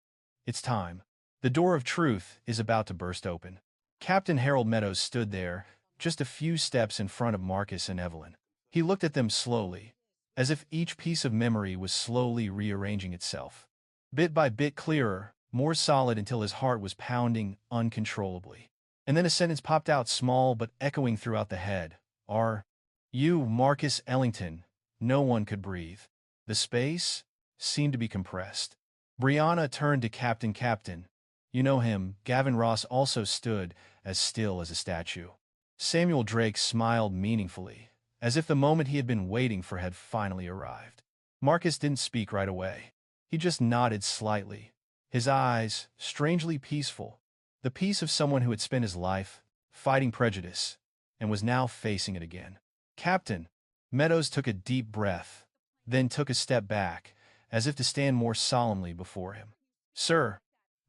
It's time. The door of truth is about to burst open. Captain Harold Meadows stood there, just a few steps in front of Marcus and Evelyn. He looked at them slowly, as if each piece of memory was slowly rearranging itself. Bit by bit clearer, more solid, until his heart was pounding uncontrollably. And then a sentence popped out, small but echoing throughout the head. "Are you Marcus Ellington?" No one could breathe. The space seemed to be compressed. Brianna turned to Captain. "Captain, you know him." Gavin Ross also stood as still as a statue. Samuel Drake smiled meaningfully, as if the moment he had been waiting for had finally arrived. Marcus didn't speak right away. He just nodded slightly, his eyes strangely peaceful, the peace of someone who had spent his life fighting prejudice, and was now facing it again. Captain Meadows took a deep breath, then took a step back, as if to stand more solemnly before him. Sir,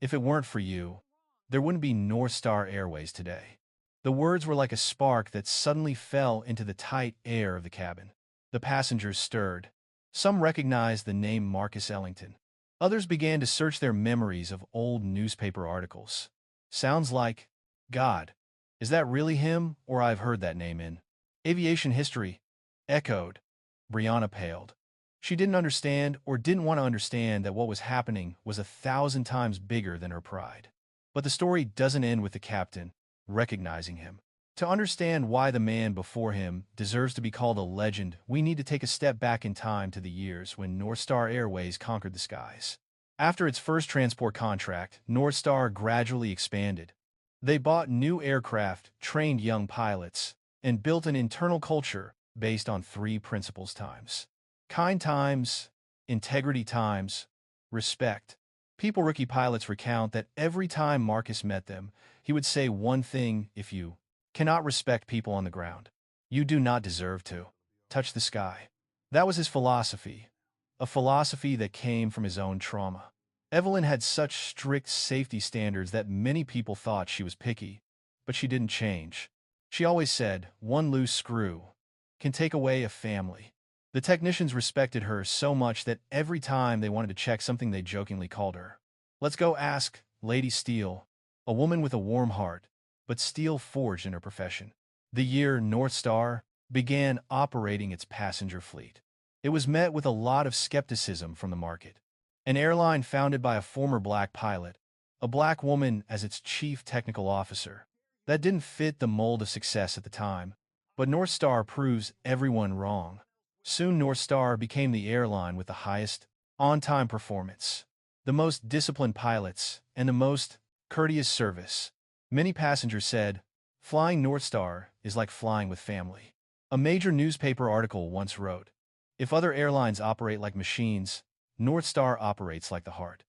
if it weren't for you, there wouldn't be NorthStar Airways today. The words were like a spark that suddenly fell into the tight air of the cabin. The passengers stirred. Some recognized the name Marcus Ellington. Others began to search their memories of old newspaper articles. Sounds like, God, is that really him, or I've heard that name in aviation history? Echoed. Brianna paled. She didn't understand or didn't want to understand that what was happening was 1,000 times bigger than her pride. But the story doesn't end with the captain recognizing him. To understand why the man before him deserves to be called a legend, we need to take a step back in time to the years when NorthStar Airways conquered the skies. After its first transport contract, NorthStar gradually expanded. They bought new aircraft, trained young pilots, and built an internal culture based on 3 principles times. Kind times, integrity times, respect. People rookie pilots recount that every time Marcus met them, he would say one thing: if you cannot respect people on the ground, you do not deserve to touch the sky. That was his philosophy, a philosophy that came from his own trauma. Evelyn had such strict safety standards that many people thought she was picky, but she didn't change. She always said, one loose screw can take away a family. The technicians respected her so much that every time they wanted to check something they jokingly called her, "Let's go ask Lady Steele," a woman with a warm heart, but steel forged in her profession. The year NorthStar began operating its passenger fleet, it was met with a lot of skepticism from the market. An airline founded by a former black pilot, a black woman as its chief technical officer, that didn't fit the mold of success at the time. But NorthStar proves everyone wrong. Soon NorthStar became the airline with the highest on-time performance, the most disciplined pilots, and the most courteous service. Many passengers said, flying NorthStar is like flying with family. A major newspaper article once wrote, if other airlines operate like machines, NorthStar operates like the heart.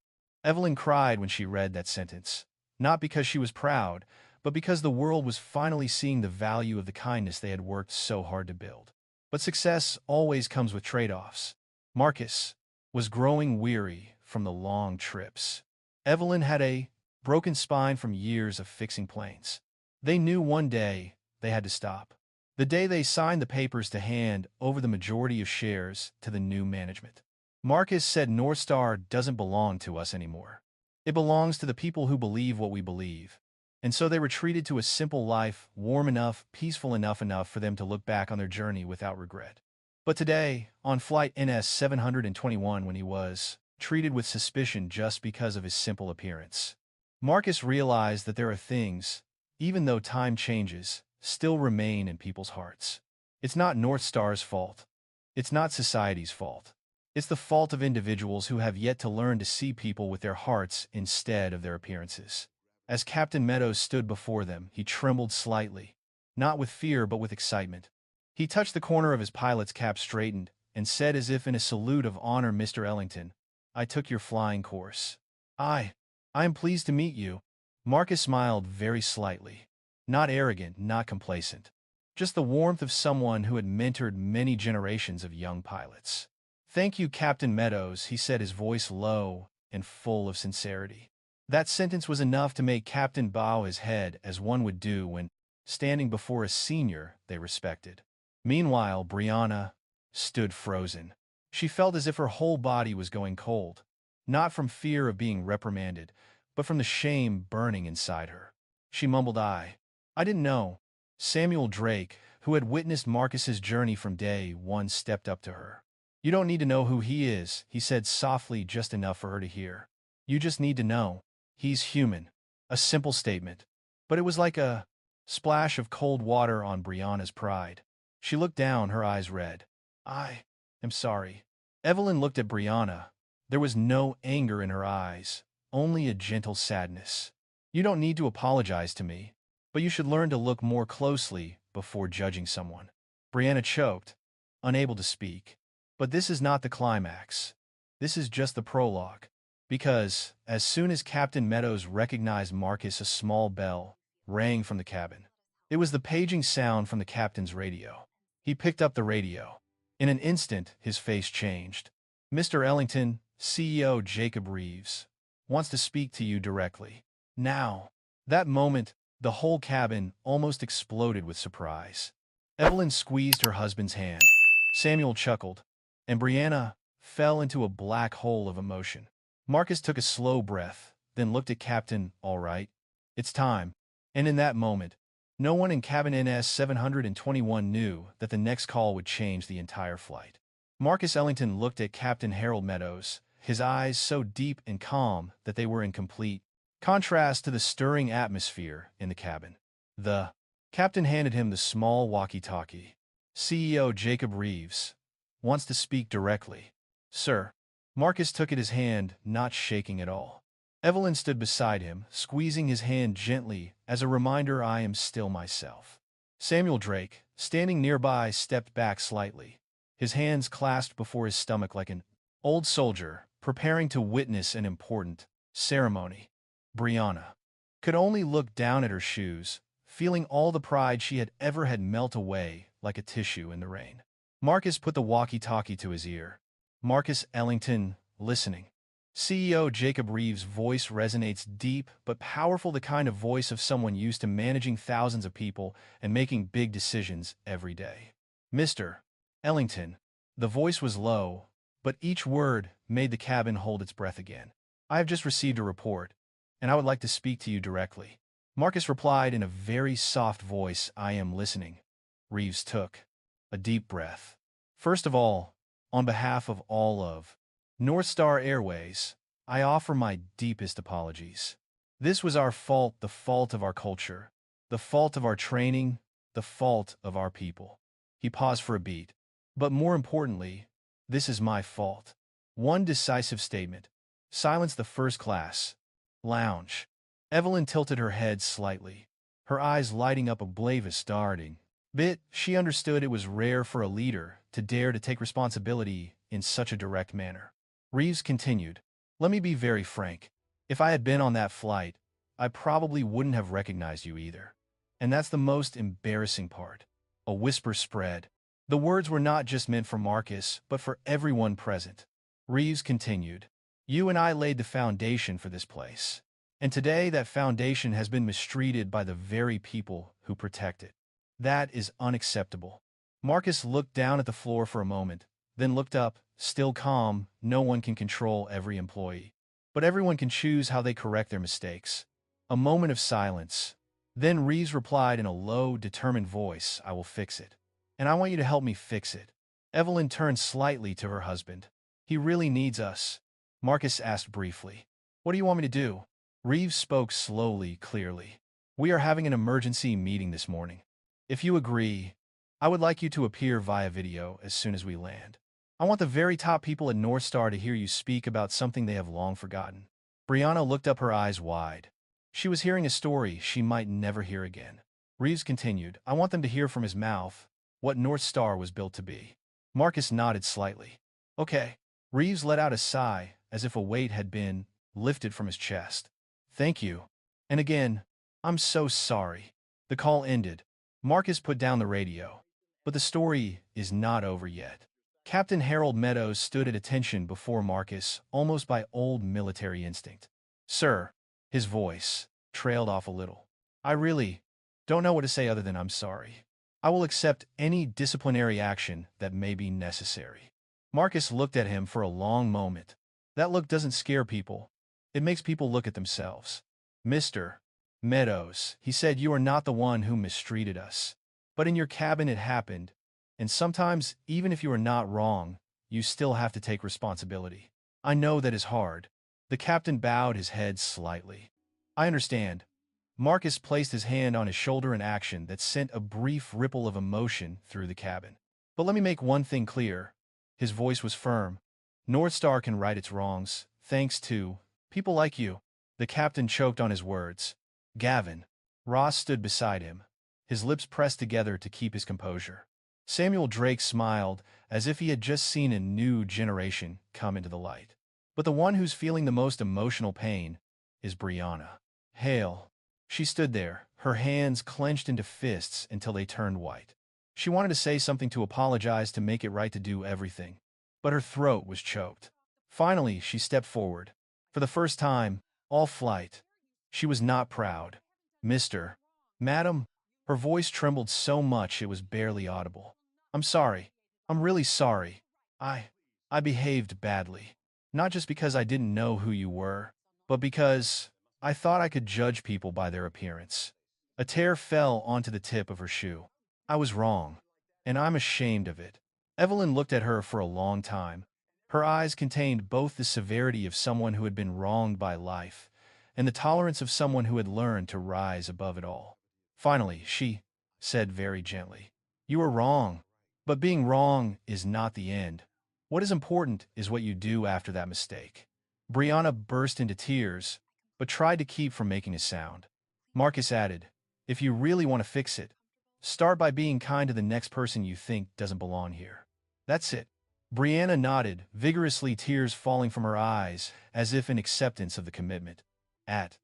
Evelyn cried when she read that sentence, not because she was proud, but because the world was finally seeing the value of the kindness they had worked so hard to build. But success always comes with trade-offs. Marcus was growing weary from the long trips. Evelyn had a broken spine from years of fixing planes. They knew one day they had to stop. The day they signed the papers to hand over the majority of shares to the new management. Marcus said NorthStar doesn't belong to us anymore. It belongs to the people who believe what we believe. And so they retreated to a simple life, warm enough, peaceful enough for them to look back on their journey without regret. But today, on flight NS 721, when he was treated with suspicion just because of his simple appearance, Marcus realized that there are things, even though time changes, still remain in people's hearts. It's not NorthStar's fault. It's not society's fault. It's the fault of individuals who have yet to learn to see people with their hearts instead of their appearances. As Captain Meadows stood before them, he trembled slightly, not with fear but with excitement. He touched the corner of his pilot's cap, straightened, and said as if in a salute of honor, Mr. Ellington, I took your flying course. I am pleased to meet you. Marcus smiled very slightly. Not arrogant, not complacent. Just the warmth of someone who had mentored many generations of young pilots. Thank you, Captain Meadows, he said, his voice low and full of sincerity. That sentence was enough to make Captain bow his head as one would do when standing before a senior they respected. Meanwhile, Brianna stood frozen. She felt as if her whole body was going cold, not from fear of being reprimanded, but from the shame burning inside her. She mumbled, I didn't know. Samuel Drake, who had witnessed Marcus's journey from day one, stepped up to her. You don't need to know who he is, he said softly, just enough for her to hear. You just need to know. He's human. A simple statement. But it was like a splash of cold water on Brianna's pride. She looked down, her eyes red. I am sorry. Evelyn looked at Brianna. There was no anger in her eyes, only a gentle sadness. You don't need to apologize to me, but you should learn to look more closely before judging someone. Brianna choked, unable to speak. But this is not the climax. This is just the prologue. Because, as soon as Captain Meadows recognized Marcus, a small bell rang from the cabin. It was the paging sound from the captain's radio. He picked up the radio. In an instant, his face changed. "Mr. Ellington, CEO Jacob Reeves, wants to speak to you directly. Now." That moment, the whole cabin almost exploded with surprise. Evelyn squeezed her husband's hand. Samuel chuckled, and Brianna fell into a black hole of emotion. Marcus took a slow breath, then looked at Captain. "All right, it's time." And in that moment, no one in cabin NS 721 knew that the next call would change the entire flight. Marcus Ellington looked at Captain Harold Meadows, his eyes so deep and calm that they were in complete contrast to the stirring atmosphere in the cabin. The captain handed him the small walkie-talkie. "CEO Jacob Reeves wants to speak directly." "Sir." Marcus took it his hand, not shaking at all. Evelyn stood beside him, squeezing his hand gently as a reminder, "I am still myself." Samuel Drake, standing nearby, stepped back slightly, his hands clasped before his stomach like an old soldier preparing to witness an important ceremony. Brianna could only look down at her shoes, feeling all the pride she had ever had melt away like a tissue in the rain. Marcus put the walkie-talkie to his ear. "Marcus Ellington, listening." CEO Jacob Reeves' voice resonates deep but powerful, the kind of voice of someone used to managing thousands of people and making big decisions every day. "Mr. Ellington." The voice was low, but each word made the cabin hold its breath again. "I have just received a report, and I would like to speak to you directly." Marcus replied in a very soft voice, "I am listening." Reeves took a deep breath. "First of all, on behalf of all of NorthStar Airways, I offer my deepest apologies. This was our fault, the fault of our culture, the fault of our training, the fault of our people." He paused for a beat. "But more importantly, this is my fault." One decisive statement silenced the first-class lounge. Evelyn tilted her head slightly, her eyes lighting up a blaze darting. She understood it was rare for a leader to dare to take responsibility in such a direct manner. Reeves continued, "Let me be very frank. If I had been on that flight, I probably wouldn't have recognized you either. And that's the most embarrassing part." A whisper spread. The words were not just meant for Marcus, but for everyone present. Reeves continued, "You and I laid the foundation for this place. And today that foundation has been mistreated by the very people who protect it. That is unacceptable." Marcus looked down at the floor for a moment, then looked up, still calm. "No one can control every employee, but everyone can choose how they correct their mistakes." A moment of silence. Then Reeves replied in a low, determined voice, "I will fix it. And I want you to help me fix it." Evelyn turned slightly to her husband. "He really needs us." Marcus asked briefly, "What do you want me to do?" Reeves spoke slowly, clearly. "We are having an emergency meeting this morning. If you agree, I would like you to appear via video as soon as we land. I want the very top people at NorthStar to hear you speak about something they have long forgotten." Brianna looked up, her eyes wide. She was hearing a story she might never hear again. Reeves continued, "I want them to hear from his mouth what NorthStar was built to be." Marcus nodded slightly. "Okay." Reeves let out a sigh, as if a weight had been lifted from his chest. "Thank you. And again, I'm so sorry." The call ended. Marcus put down the radio. But the story is not over yet. Captain Harold Meadows stood at attention before Marcus, almost by old military instinct. "Sir." His voice trailed off a little. "I really don't know what to say other than I'm sorry. I will accept any disciplinary action that may be necessary." Marcus looked at him for a long moment. That look doesn't scare people. It makes people look at themselves. "Mr. Meadows," he said, "you are not the one who mistreated us. But in your cabin it happened, and sometimes, even if you are not wrong, you still have to take responsibility. I know that is hard." The captain bowed his head slightly. "I understand." Marcus placed his hand on his shoulder, in action that sent a brief ripple of emotion through the cabin. "But let me make one thing clear." His voice was firm. "NorthStar can right its wrongs, thanks to people like you." The captain choked on his words. Gavin Ross stood beside him, his lips pressed together to keep his composure. Samuel Drake smiled, as if he had just seen a new generation come into the light. But the one who's feeling the most emotional pain is Brianna. "Hail." She stood there, her hands clenched into fists until they turned white. She wanted to say something, to apologize, to make it right, to do everything. But her throat was choked. Finally, she stepped forward. For the first time, all flight. She was not proud. Mr. Madam, her voice trembled so much it was barely audible. I'm sorry. I'm really sorry. I I behaved badly. Not just because I didn't know who you were, but because I thought I could judge people by their appearance. A tear fell onto the tip of her shoe. I was wrong, and I'm ashamed of it. Evelyn looked at her for a long time. Her eyes contained both the severity of someone who had been wronged by life and the tolerance of someone who had learned to rise above it all. Finally, she said very gently, "You are wrong, but being wrong is not the end. What is important is what you do after that mistake." Brianna burst into tears, but tried to keep from making a sound. Marcus added, "If you really want to fix it, start by being kind to the next person you think doesn't belong here." That's it. Brianna nodded, vigorously, tears falling from her eyes, as if in acceptance of the commitment. At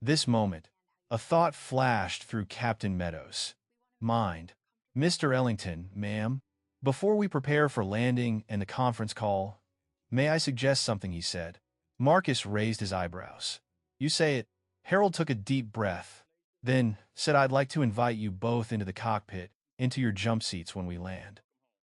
this moment, a thought flashed through Captain Meadows' mind. "Mr. Ellington, ma'am, before we prepare for landing and the conference call, may I suggest something?" he said. Marcus raised his eyebrows. "You say it." Harold took a deep breath, then said, "I'd like to invite you both into the cockpit, into your jump seats when we land.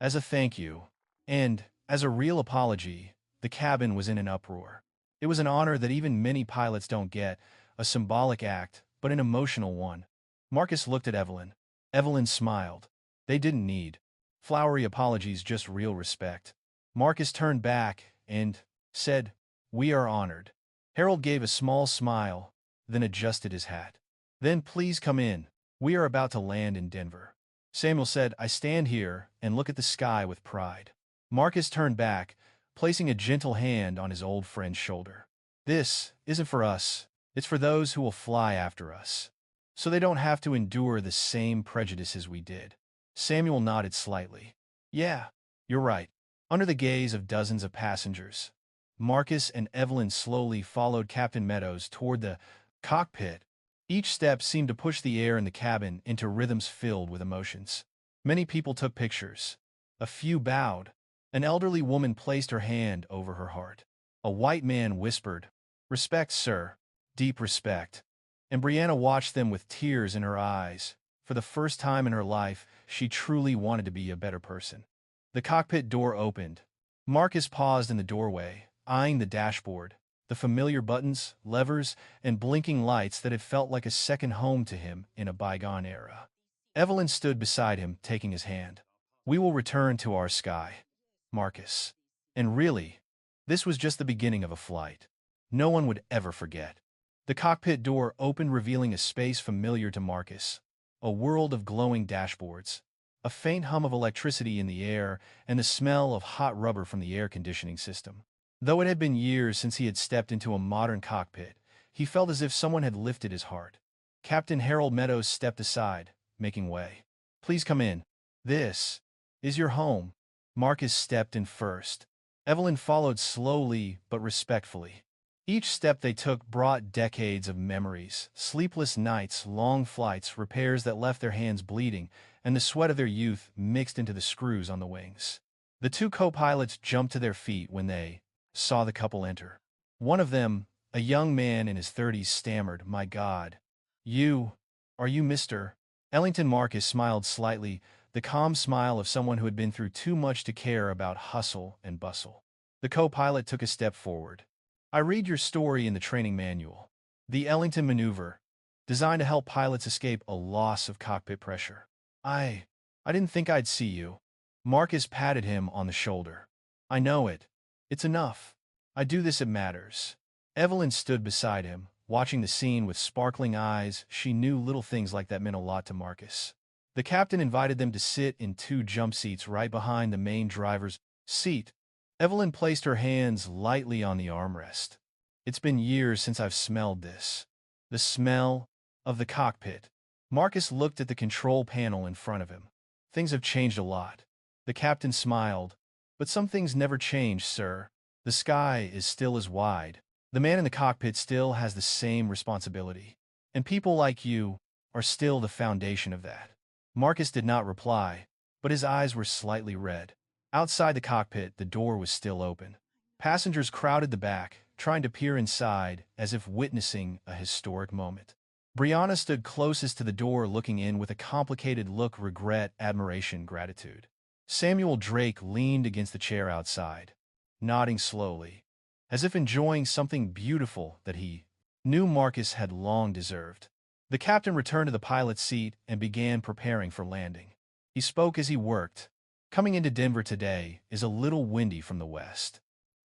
As a thank you, and as a real apology." The cabin was in an uproar. It was an honor that even many pilots don't get, a symbolic act, but an emotional one. Marcus looked at Evelyn. Evelyn smiled. They didn't need flowery apologies, just real respect. Marcus turned back and said, "We are honored." Harold gave a small smile, then adjusted his hat. "Then please come in. We are about to land in Denver." Samuel said, "I stand here and look at the sky with pride." Marcus turned back, placing a gentle hand on his old friend's shoulder. "This isn't for us. It's for those who will fly after us, so they don't have to endure the same prejudices we did." Samuel nodded slightly. "Yeah, you're right." Under the gaze of dozens of passengers, Marcus and Evelyn slowly followed Captain Meadows toward the cockpit. Each step seemed to push the air in the cabin into rhythms filled with emotions. Many people took pictures. A few bowed. An elderly woman placed her hand over her heart. A white man whispered, "Respect, sir. Deep respect." And Brianna watched them with tears in her eyes. For the first time in her life, she truly wanted to be a better person. The cockpit door opened. Marcus paused in the doorway, eyeing the dashboard, the familiar buttons, levers, and blinking lights that had felt like a second home to him in a bygone era. Evelyn stood beside him, taking his hand. "We will return to our sky, Marcus." And really, this was just the beginning of a flight no one would ever forget. The cockpit door opened, revealing a space familiar to Marcus, a world of glowing dashboards, a faint hum of electricity in the air, and the smell of hot rubber from the air conditioning system. Though it had been years since he had stepped into a modern cockpit, he felt as if someone had lifted his heart. Captain Harold Meadows stepped aside, making way. "Please come in. This is your home." Marcus stepped in first. Evelyn followed slowly but respectfully. Each step they took brought decades of memories, sleepless nights, long flights, repairs that left their hands bleeding, and the sweat of their youth mixed into the screws on the wings. The two co-pilots jumped to their feet when they saw the couple enter. One of them, a young man in his 30s, stammered, "My God. Are you Mr. Ellington?" Marcus smiled slightly, the calm smile of someone who had been through too much to care about hustle and bustle. The co-pilot took a step forward. "I read your story in the training manual. The Ellington maneuver, designed to help pilots escape a loss of cockpit pressure. I didn't think I'd see you." Marcus patted him on the shoulder. "I know it. It's enough. I do this, it matters." Evelyn stood beside him, watching the scene with sparkling eyes. She knew little things like that meant a lot to Marcus. The captain invited them to sit in two jump seats right behind the main driver's seat. Evelyn placed her hands lightly on the armrest. "It's been years since I've smelled this. The smell of the cockpit." Marcus looked at the control panel in front of him. "Things have changed a lot." The captain smiled. "But some things never change, sir. The sky is still as wide. The man in the cockpit still has the same responsibility." And people like you are still the foundation of that. Marcus did not reply, but his eyes were slightly red. Outside the cockpit, the door was still open. Passengers crowded the back, trying to peer inside as if witnessing a historic moment. Brianna stood closest to the door, looking in with a complicated look: regret, admiration, gratitude. Samuel Drake leaned against the chair outside, nodding slowly, as if enjoying something beautiful that he knew Marcus had long deserved. The captain returned to the pilot's seat and began preparing for landing. He spoke as he worked. Coming into Denver today is a little windy from the west.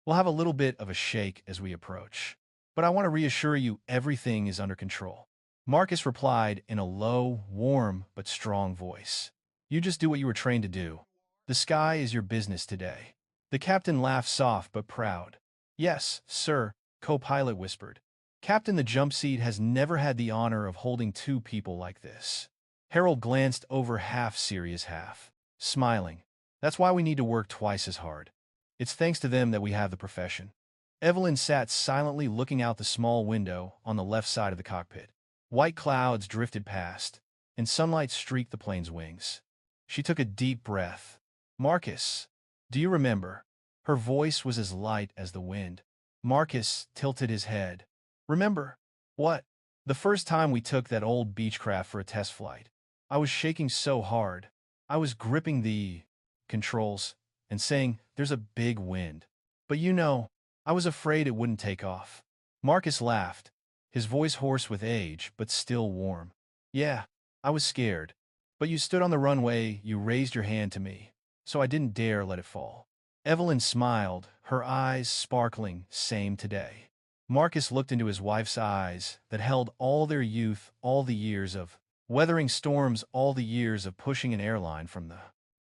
We'll have a little bit of a shake as we approach, but I want to reassure you everything is under control. Marcus replied in a low, warm, but strong voice. You just do what you were trained to do. The sky is your business today. The captain laughed, soft but proud. Yes, sir, co-pilot whispered. Captain, the jump seat has never had the honor of holding two people like this. Harold glanced over, half serious, half smiling. That's why we need to work twice as hard. It's thanks to them that we have the profession. Evelyn sat silently, looking out the small window on the left side of the cockpit. White clouds drifted past, and sunlight streaked the plane's wings. She took a deep breath. Marcus, do you remember? Her voice was as light as the wind. Marcus tilted his head. Remember? What? The first time we took that old Beechcraft for a test flight. I was shaking so hard. I was gripping the controls and saying, there's a big wind. But you know, I was afraid it wouldn't take off. Marcus laughed, his voice hoarse with age, but still warm. Yeah, I was scared. But you stood on the runway, you raised your hand to me, so I didn't dare let it fall. Evelyn smiled, her eyes sparkling. Same today. Marcus looked into his wife's eyes that held all their youth, all the years of weathering storms, all the years of pushing an airline from the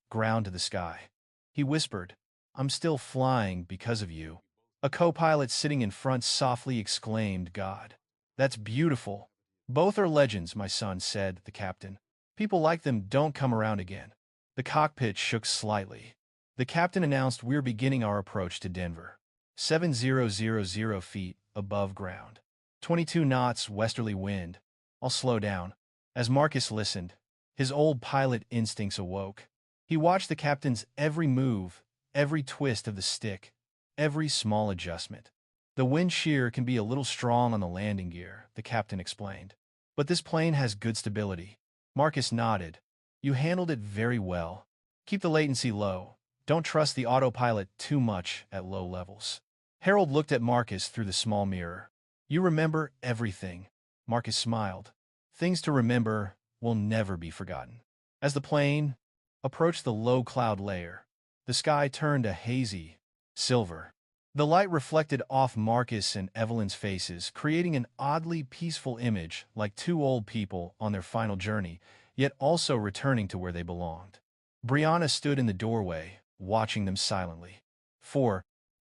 ground to the sky. He whispered, I'm still flying because of you. A co-pilot sitting in front softly exclaimed, God, that's beautiful. Both are legends, my son, said the captain. People like them don't come around again. The cockpit shook slightly. The captain announced, we're beginning our approach to Denver. 7,000 feet above ground. 22 knots westerly wind. I'll slow down. As Marcus listened, his old pilot instincts awoke. He watched the captain's every move, every twist of the stick, every small adjustment. The wind shear can be a little strong on the landing gear, the captain explained. But this plane has good stability. Marcus nodded. You handled it very well. Keep the latency low. Don't trust the autopilot too much at low levels. Harold looked at Marcus through the small mirror. You remember everything. Marcus smiled. Things to remember will never be forgotten. As the plane approached the low cloud layer, the sky turned a hazy silver. The light reflected off Marcus and Evelyn's faces, creating an oddly peaceful image, like two old people on their final journey, yet also returning to where they belonged. Brianna stood in the doorway, watching them silently. For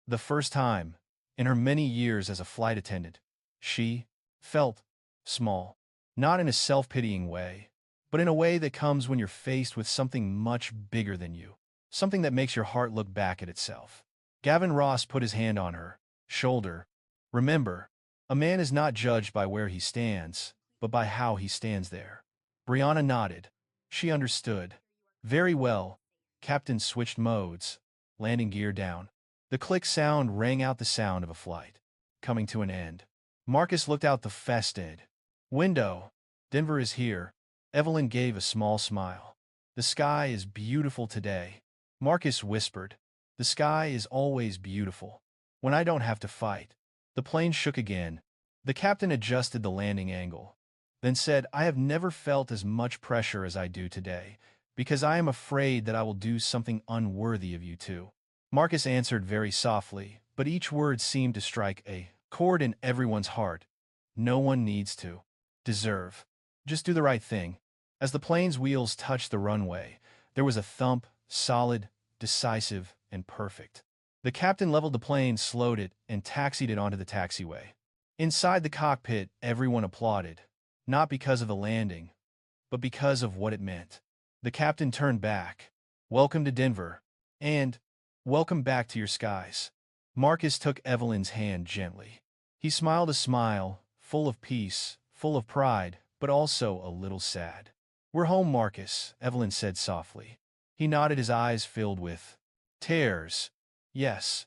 the first time in her many years as a flight attendant, she felt small. Not in a self-pitying way, but in a way that comes when you're faced with something much bigger than you. Something that makes your heart look back at itself. Gavin Ross put his hand on her shoulder. Remember, a man is not judged by where he stands, but by how he stands there. Brianna nodded. She understood. Very well. Captain switched modes. Landing gear down. The click sound rang out, the sound of a flight coming to an end. Marcus looked out the faceted window. Denver is here. Evelyn gave a small smile. The sky is beautiful today. Marcus whispered. The sky is always beautiful. When I don't have to fight. The plane shook again. The captain adjusted the landing angle, then said, I have never felt as much pressure as I do today, because I am afraid that I will do something unworthy of you two. Marcus answered very softly, but each word seemed to strike a chord in everyone's heart. No one needs to deserve. Just do the right thing. As the plane's wheels touched the runway, there was a thump, solid, decisive, and perfect. The captain leveled the plane, slowed it, and taxied it onto the taxiway. Inside the cockpit, everyone applauded, not because of the landing, but because of what it meant. The captain turned back. Welcome to Denver, and welcome back to your skies. Marcus took Evelyn's hand gently. He smiled a smile, full of peace, full of pride, but also a little sad. "We're home, Marcus," Evelyn said softly. He nodded, his eyes filled with tears. "Yes,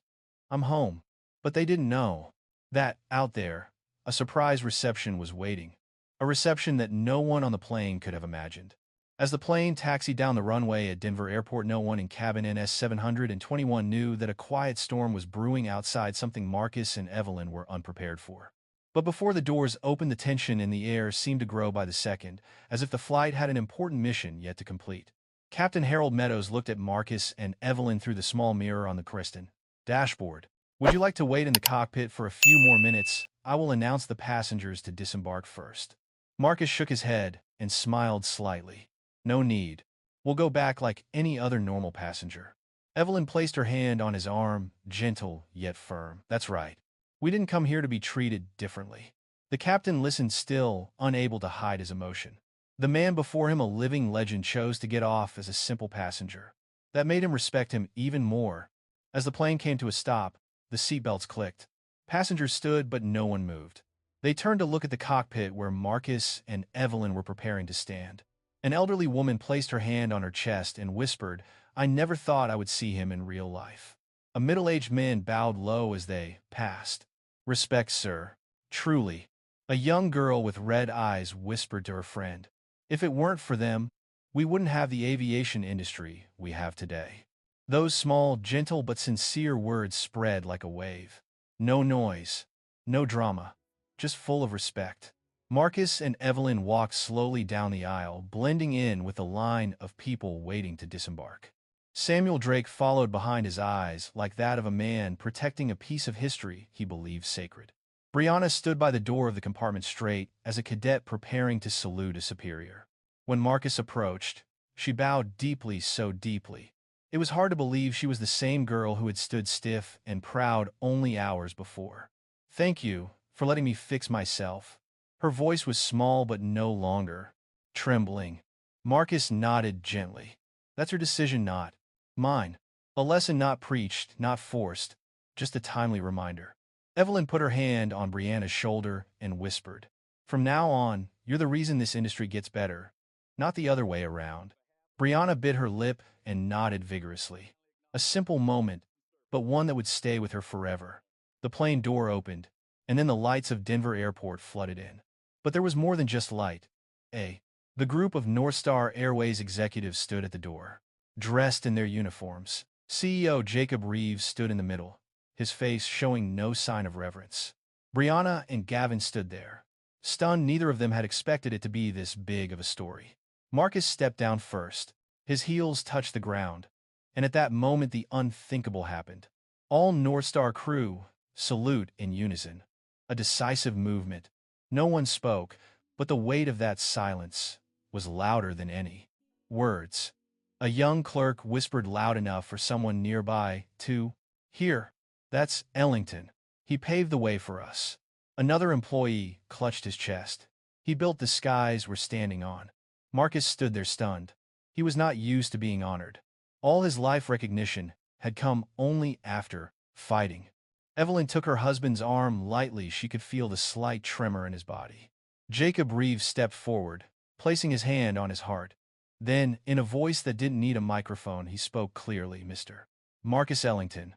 I'm home." But they didn't know that, out there, a surprise reception was waiting. A reception that no one on the plane could have imagined. As the plane taxied down the runway at Denver Airport, no one in cabin NS-721 knew that a quiet storm was brewing outside, something Marcus and Evelyn were unprepared for. But before the doors opened, the tension in the air seemed to grow by the second, as if the flight had an important mission yet to complete. Captain Harold Meadows looked at Marcus and Evelyn through the small mirror on the Kristen dashboard. "Would you like to wait in the cockpit for a few more minutes? I will announce the passengers to disembark first." Marcus shook his head and smiled slightly. "No need. We'll go back like any other normal passenger." Evelyn placed her hand on his arm, gentle yet firm. "That's right. We didn't come here to be treated differently." The captain listened, still unable to hide his emotion. The man before him, a living legend, chose to get off as a simple passenger. That made him respect him even more. As the plane came to a stop, the seatbelts clicked. Passengers stood, but no one moved. They turned to look at the cockpit where Marcus and Evelyn were preparing to stand. An elderly woman placed her hand on her chest and whispered, "I never thought I would see him in real life." A middle-aged man bowed low as they passed. "Respect, sir. Truly." A young girl with red eyes whispered to her friend, "If it weren't for them, we wouldn't have the aviation industry we have today." Those small, gentle but sincere words spread like a wave. No noise, no drama, just full of respect. Marcus and Evelyn walked slowly down the aisle, blending in with the line of people waiting to disembark. Samuel Drake followed behind, his eyes like that of a man protecting a piece of history he believed sacred. Brianna stood by the door of the compartment, straight as a cadet preparing to salute a superior. When Marcus approached, she bowed deeply, so deeply. It was hard to believe she was the same girl who had stood stiff and proud only hours before. "Thank you for letting me fix myself." Her voice was small but no longer trembling. Marcus nodded gently. "That's her decision, not mine." A lesson not preached, not forced, just a timely reminder. Evelyn put her hand on Brianna's shoulder and whispered, "From now on, you're the reason this industry gets better, not the other way around." Brianna bit her lip and nodded vigorously. A simple moment, but one that would stay with her forever. The plane door opened, and then the lights of Denver Airport flooded in. But there was more than just light. The group of NorthStar Airways executives stood at the door, dressed in their uniforms. CEO Jacob Reeves stood in the middle, his face showing no sign of reverence. Brianna and Gavin stood there, stunned. Neither of them had expected it to be this big of a story. Marcus stepped down first. His heels touched the ground, and at that moment the unthinkable happened. All NorthStar crew salute in unison. A decisive movement. No one spoke, but the weight of that silence was louder than any words. A young clerk whispered loud enough for someone nearby to hear, "That's Ellington. He paved the way for us." Another employee clutched his chest. "He built the skies we're standing on." Marcus stood there stunned. He was not used to being honored. All his life, recognition had come only after fighting. Evelyn took her husband's arm lightly. She could feel the slight tremor in his body. Jacob Reeves stepped forward, placing his hand on his heart. Then, in a voice that didn't need a microphone, he spoke clearly, "Mr. Marcus Ellington,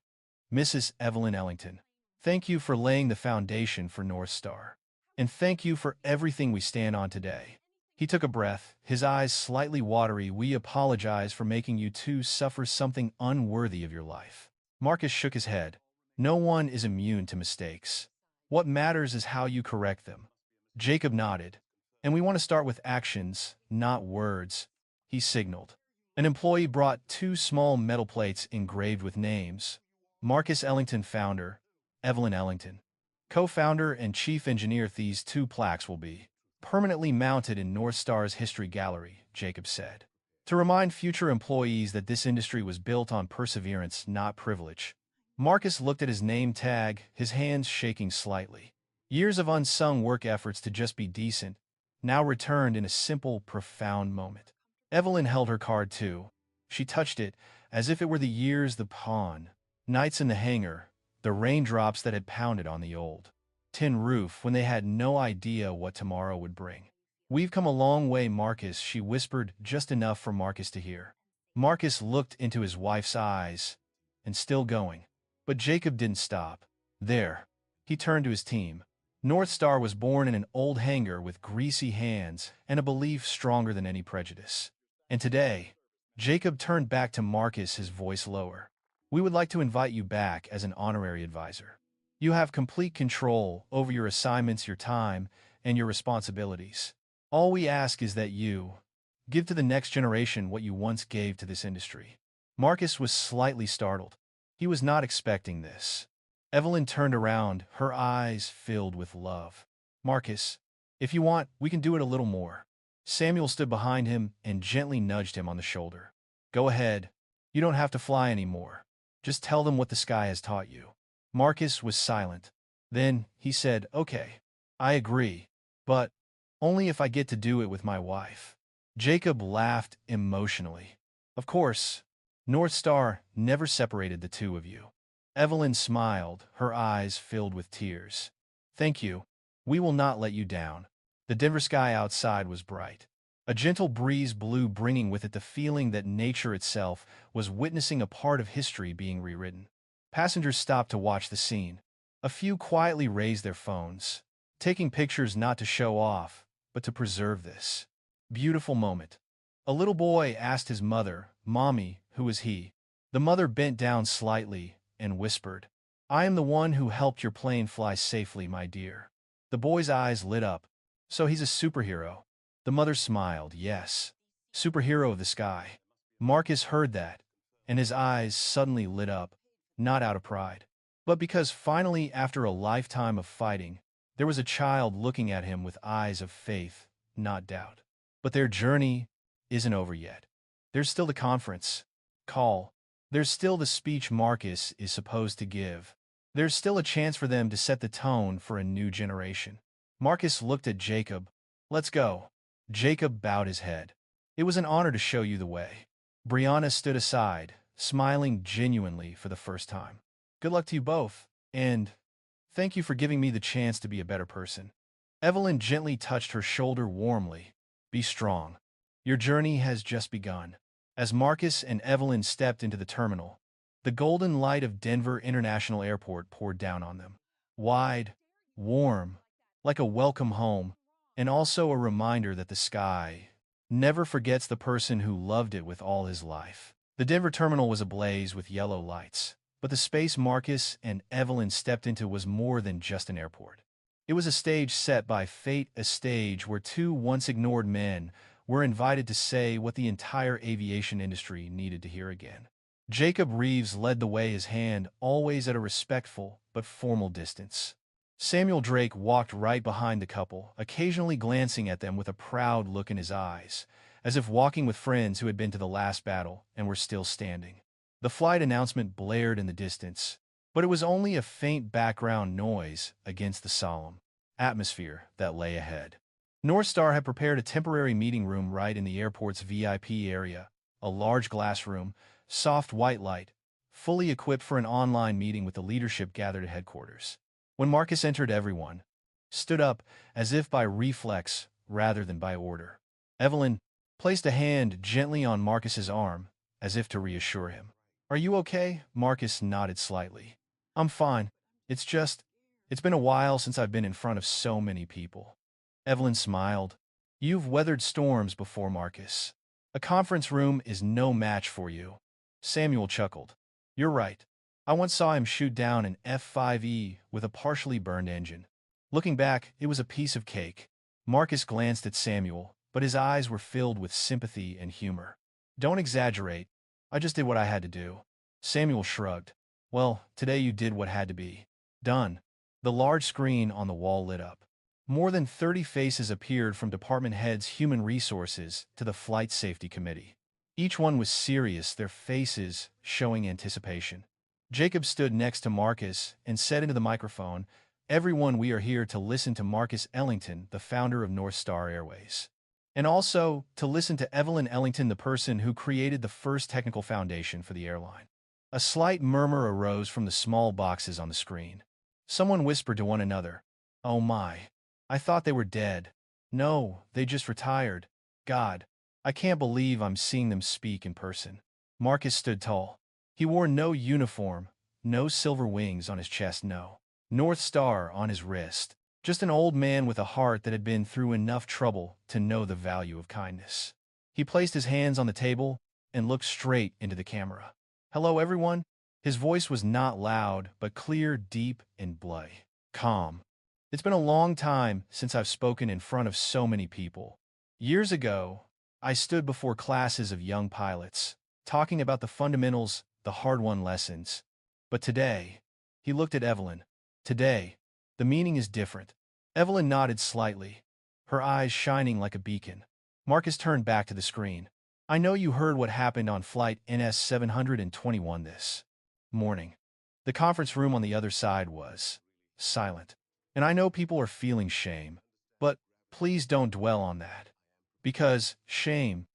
Mrs. Evelyn Ellington, thank you for laying the foundation for NorthStar. And thank you for everything we stand on today." He took a breath, his eyes slightly watery. "We apologize for making you two suffer something unworthy of your life." Marcus shook his head. "No one is immune to mistakes. What matters is how you correct them." Jacob nodded. "And we want to start with actions, not words," he signaled. An employee brought two small metal plates engraved with names. Marcus Ellington, founder; Evelyn Ellington, co-founder and chief engineer. "These two plaques will be permanently mounted in NorthStar's history gallery," Jacob said, "to remind future employees that this industry was built on perseverance, not privilege." Marcus looked at his name tag, his hands shaking slightly. Years of unsung work efforts to just be decent, now returned in a simple, profound moment. Evelyn held her card too. She touched it, as if it were the years, the pawn, nights in the hangar, the raindrops that had pounded on the old tin roof when they had no idea what tomorrow would bring. "We've come a long way, Marcus," she whispered, just enough for Marcus to hear. Marcus looked into his wife's eyes, and still going. But Jacob didn't stop. There. He turned to his team. NorthStar was born in an old hangar with greasy hands and a belief stronger than any prejudice. And today, Jacob turned back to Marcus, his voice lower. "We would like to invite you back as an honorary advisor. You have complete control over your assignments, your time, and your responsibilities. All we ask is that you give to the next generation what you once gave to this industry." Marcus was slightly startled. He was not expecting this. Evelyn turned around, her eyes filled with love. "Marcus, if you want, we can do it a little more." Samuel stood behind him and gently nudged him on the shoulder. "Go ahead. You don't have to fly anymore. Just tell them what the sky has taught you." Marcus was silent. Then he said, "Okay, I agree, but only if I get to do it with my wife." Jacob laughed emotionally. "Of course, NorthStar never separated the two of you." Evelyn smiled, her eyes filled with tears. "Thank you. We will not let you down." The Denver sky outside was bright. A gentle breeze blew, bringing with it the feeling that nature itself was witnessing a part of history being rewritten. Passengers stopped to watch the scene. A few quietly raised their phones, taking pictures not to show off, but to preserve this beautiful moment. A little boy asked his mother, "Mommy, who is he?" The mother bent down slightly and whispered, "I am the one who helped your plane fly safely, my dear." The boy's eyes lit up. "So he's a superhero?" The mother smiled. "Yes. Superhero of the sky." Marcus heard that, and his eyes suddenly lit up, not out of pride, but because finally, after a lifetime of fighting, there was a child looking at him with eyes of faith, not doubt. But their journey isn't over yet. There's still the conference call. There's still the speech Marcus is supposed to give. There's still a chance for them to set the tone for a new generation. Marcus looked at Jacob. "Let's go." Jacob bowed his head. "It was an honor to show you the way." Brianna stood aside, smiling genuinely for the first time. "Good luck to you both, and thank you for giving me the chance to be a better person." Evelyn gently touched her shoulder warmly. "Be strong. Your journey has just begun." As Marcus and Evelyn stepped into the terminal, the golden light of Denver International Airport poured down on them. Wide, warm, like a welcome home, and also a reminder that the sky never forgets the person who loved it with all his life. The Denver terminal was ablaze with yellow lights, but the space Marcus and Evelyn stepped into was more than just an airport. It was a stage set by fate, a stage where two once ignored men were invited to say what the entire aviation industry needed to hear again. Jacob Reeves led the way, his hand always at a respectful but formal distance. Samuel Drake walked right behind the couple, occasionally glancing at them with a proud look in his eyes, as if walking with friends who had been to the last battle and were still standing. The flight announcement blared in the distance, but it was only a faint background noise against the solemn atmosphere that lay ahead. NorthStar had prepared a temporary meeting room right in the airport's VIP area, a large glass room, soft white light, fully equipped for an online meeting with the leadership gathered at headquarters. When Marcus entered, everyone stood up as if by reflex rather than by order. Evelyn placed a hand gently on Marcus's arm, as if to reassure him. "Are you okay?" Marcus nodded slightly. "I'm fine. It's been a while since I've been in front of so many people." Evelyn smiled. "You've weathered storms before, Marcus. A conference room is no match for you." Samuel chuckled. "You're right. I once saw him shoot down an F-5E with a partially burned engine. Looking back, it was a piece of cake." Marcus glanced at Samuel, but his eyes were filled with sympathy and humor. "Don't exaggerate. I just did what I had to do." Samuel shrugged. "Well, today you did what had to be done." The large screen on the wall lit up. More than 30 faces appeared, from department heads, human resources, to the flight safety committee. Each one was serious, their faces showing anticipation. Jacob stood next to Marcus and said into the microphone, "Everyone, we are here to listen to Marcus Ellington, the founder of NorthStar Airways. And also to listen to Evelyn Ellington, the person who created the first technical foundation for the airline." A slight murmur arose from the small boxes on the screen. Someone whispered to one another, Oh my. I thought they were dead. No, they just retired. God, I can't believe I'm seeing them speak in person. Marcus stood tall. He wore no uniform, no silver wings on his chest, no North Star on his wrist. Just an old man with a heart that had been through enough trouble to know the value of kindness. He placed his hands on the table and looked straight into the camera. Hello, everyone. His voice was not loud, but clear, deep, and bloody. Calm. It's been a long time since I've spoken in front of so many people. Years ago, I stood before classes of young pilots, talking about the fundamentals, the hard-won lessons. But today, he looked at Evelyn. Today, the meaning is different. Evelyn nodded slightly, her eyes shining like a beacon. Marcus turned back to the screen. I know you heard what happened on flight NS 721 this morning. The conference room on the other side was silent. And I know people are feeling shame, but please don't dwell on that. Because shame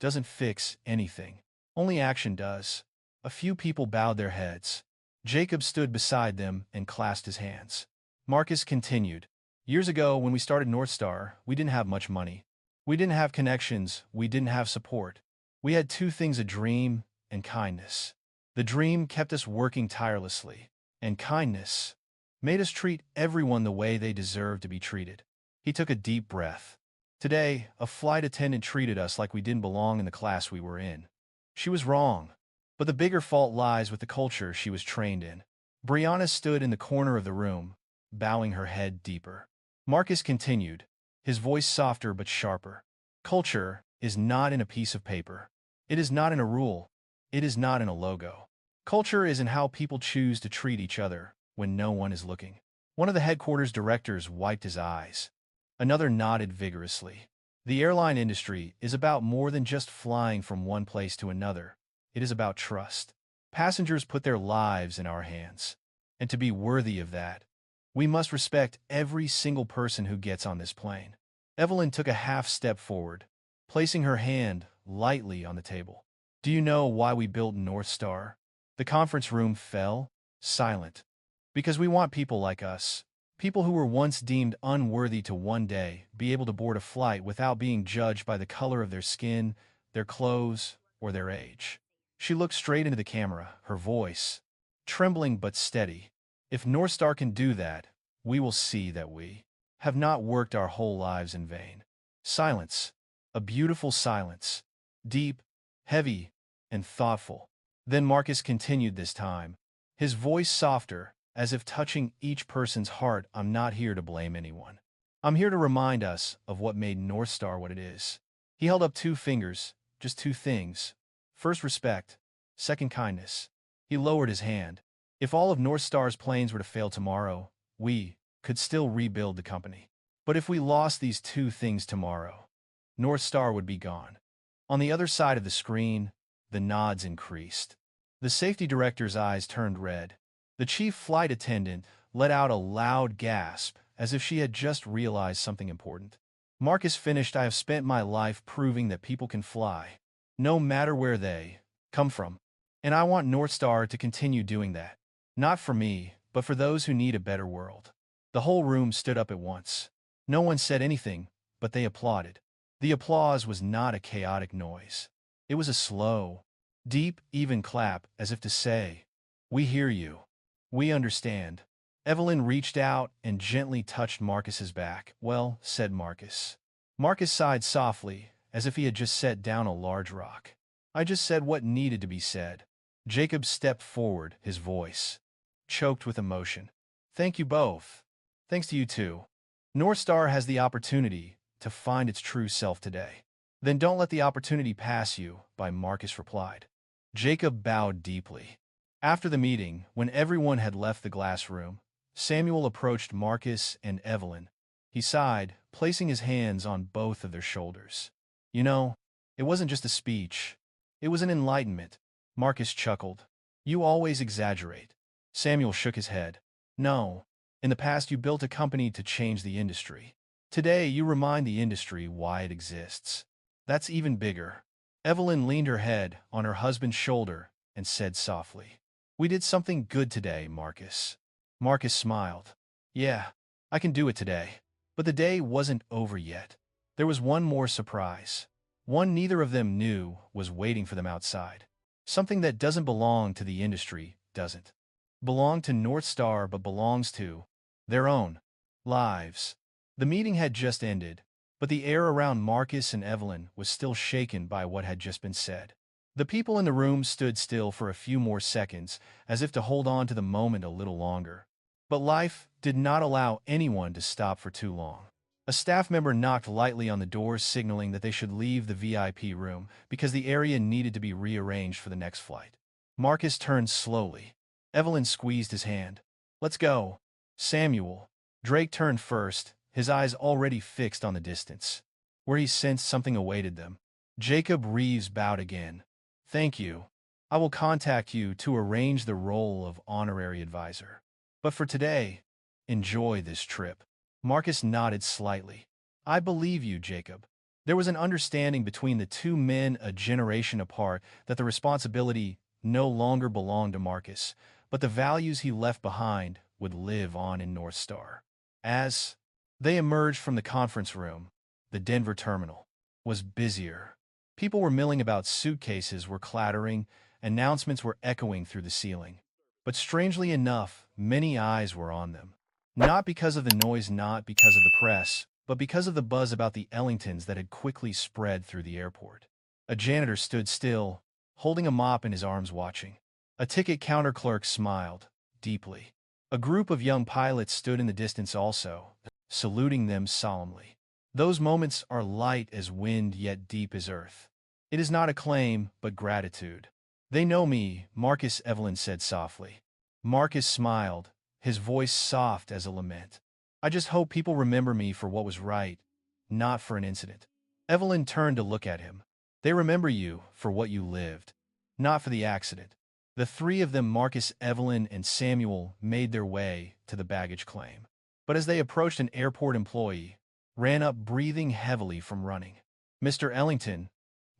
doesn't fix anything. Only action does. A few people bowed their heads. Jacob stood beside them and clasped his hands. Marcus continued. Years ago, when we started NorthStar, we didn't have much money. We didn't have connections. We didn't have support. We had two things: a dream and kindness. The dream kept us working tirelessly, and kindness made us treat everyone the way they deserved to be treated. He took a deep breath. Today, a flight attendant treated us like we didn't belong in the class we were in. She was wrong, but the bigger fault lies with the culture she was trained in. Brianna stood in the corner of the room, bowing her head deeper. Marcus continued, his voice softer but sharper. Culture is not in a piece of paper. It is not in a rule. It is not in a logo. Culture is in how people choose to treat each other when no one is looking. One of the headquarters directors wiped his eyes. Another nodded vigorously. The airline industry is about more than just flying from one place to another. It is about trust. Passengers put their lives in our hands. And to be worthy of that, we must respect every single person who gets on this plane. Evelyn took a half step forward, placing her hand lightly on the table. Do you know why we built NorthStar? The conference room fell silent. Because we want people like us, people who were once deemed unworthy to one day be able to board a flight without being judged by the color of their skin, their clothes, or their age. She looked straight into the camera, her voice trembling but steady. If NorthStar can do that, we will see that we have not worked our whole lives in vain. Silence. A beautiful silence. Deep, heavy, and thoughtful. Then Marcus continued this time, his voice softer, as if touching each person's heart. I'm not here to blame anyone. I'm here to remind us of what made NorthStar what it is. He held up two fingers, just two things. First, respect. Second, kindness. He lowered his hand. If all of NorthStar's planes were to fail tomorrow, we could still rebuild the company. But if we lost these two things tomorrow, NorthStar would be gone. On the other side of the screen, the nods increased. The safety director's eyes turned red. The chief flight attendant let out a loud gasp, as if she had just realized something important. Marcus finished. I have spent my life proving that people can fly, no matter where they come from. And I want NorthStar to continue doing that. Not for me, but for those who need a better world. The whole room stood up at once. No one said anything, but they applauded. The applause was not a chaotic noise. It was a slow, deep, even clap, as if to say, "We hear you. We understand." Evelyn reached out and gently touched Marcus's back. Well, said Marcus. Marcus sighed softly, as if he had just set down a large rock. I just said what needed to be said. Jacob stepped forward, his voice choked with emotion. Thank you both. Thanks to you too. NorthStar has the opportunity to find its true self today. Then don't let the opportunity pass you, by Marcus replied. Jacob bowed deeply. After the meeting, when everyone had left the glass room, Samuel approached Marcus and Evelyn. He sighed, placing his hands on both of their shoulders. You know, it wasn't just a speech. It was an enlightenment. Marcus chuckled. You always exaggerate. Samuel shook his head. No. In the past you built a company to change the industry. Today you remind the industry why it exists. That's even bigger. Evelyn leaned her head on her husband's shoulder and said softly, We did something good today, Marcus. Marcus smiled. Yeah, I can do it today. But the day wasn't over yet. There was one more surprise. One neither of them knew was waiting for them outside. Something that doesn't belong to the industry doesn't belong to NorthStar but belongs to their own lives. The meeting had just ended, but the air around Marcus and Evelyn was still shaken by what had just been said. The people in the room stood still for a few more seconds, as if to hold on to the moment a little longer. But life did not allow anyone to stop for too long. A staff member knocked lightly on the door, signaling that they should leave the VIP room because the area needed to be rearranged for the next flight. Marcus turned slowly. Evelyn squeezed his hand. "Let's go." Samuel. Drake turned first, his eyes already fixed on the distance, where he sensed something awaited them. Jacob Reeves bowed again. "Thank you. I will contact you to arrange the role of honorary advisor. But for today, enjoy this trip." Marcus nodded slightly. "I believe you, Jacob." There was an understanding between the two men a generation apart that the responsibility no longer belonged to Marcus, but the values he left behind would live on in NorthStar. As they emerged from the conference room, the Denver terminal was busier. People were milling about, suitcases were clattering, announcements were echoing through the ceiling. But strangely enough, many eyes were on them. Not because of the noise, not because of the press, but because of the buzz about the Ellingtons that had quickly spread through the airport. A janitor stood still, holding a mop in his arms, watching. A ticket counter clerk smiled, deeply. A group of young pilots stood in the distance also, saluting them solemnly. Those moments are light as wind yet deep as earth. It is not acclaim, but gratitude. "They know me," Marcus Evelyn said softly. Marcus smiled, his voice soft as a lament. "I just hope people remember me for what was right, not for an incident." Evelyn turned to look at him. "They remember you for what you lived, not for the accident." The three of them, Marcus, Evelyn, and Samuel, made their way to the baggage claim. But as they approached, an airport employee ran up, breathing heavily from running. "Mr. Ellington,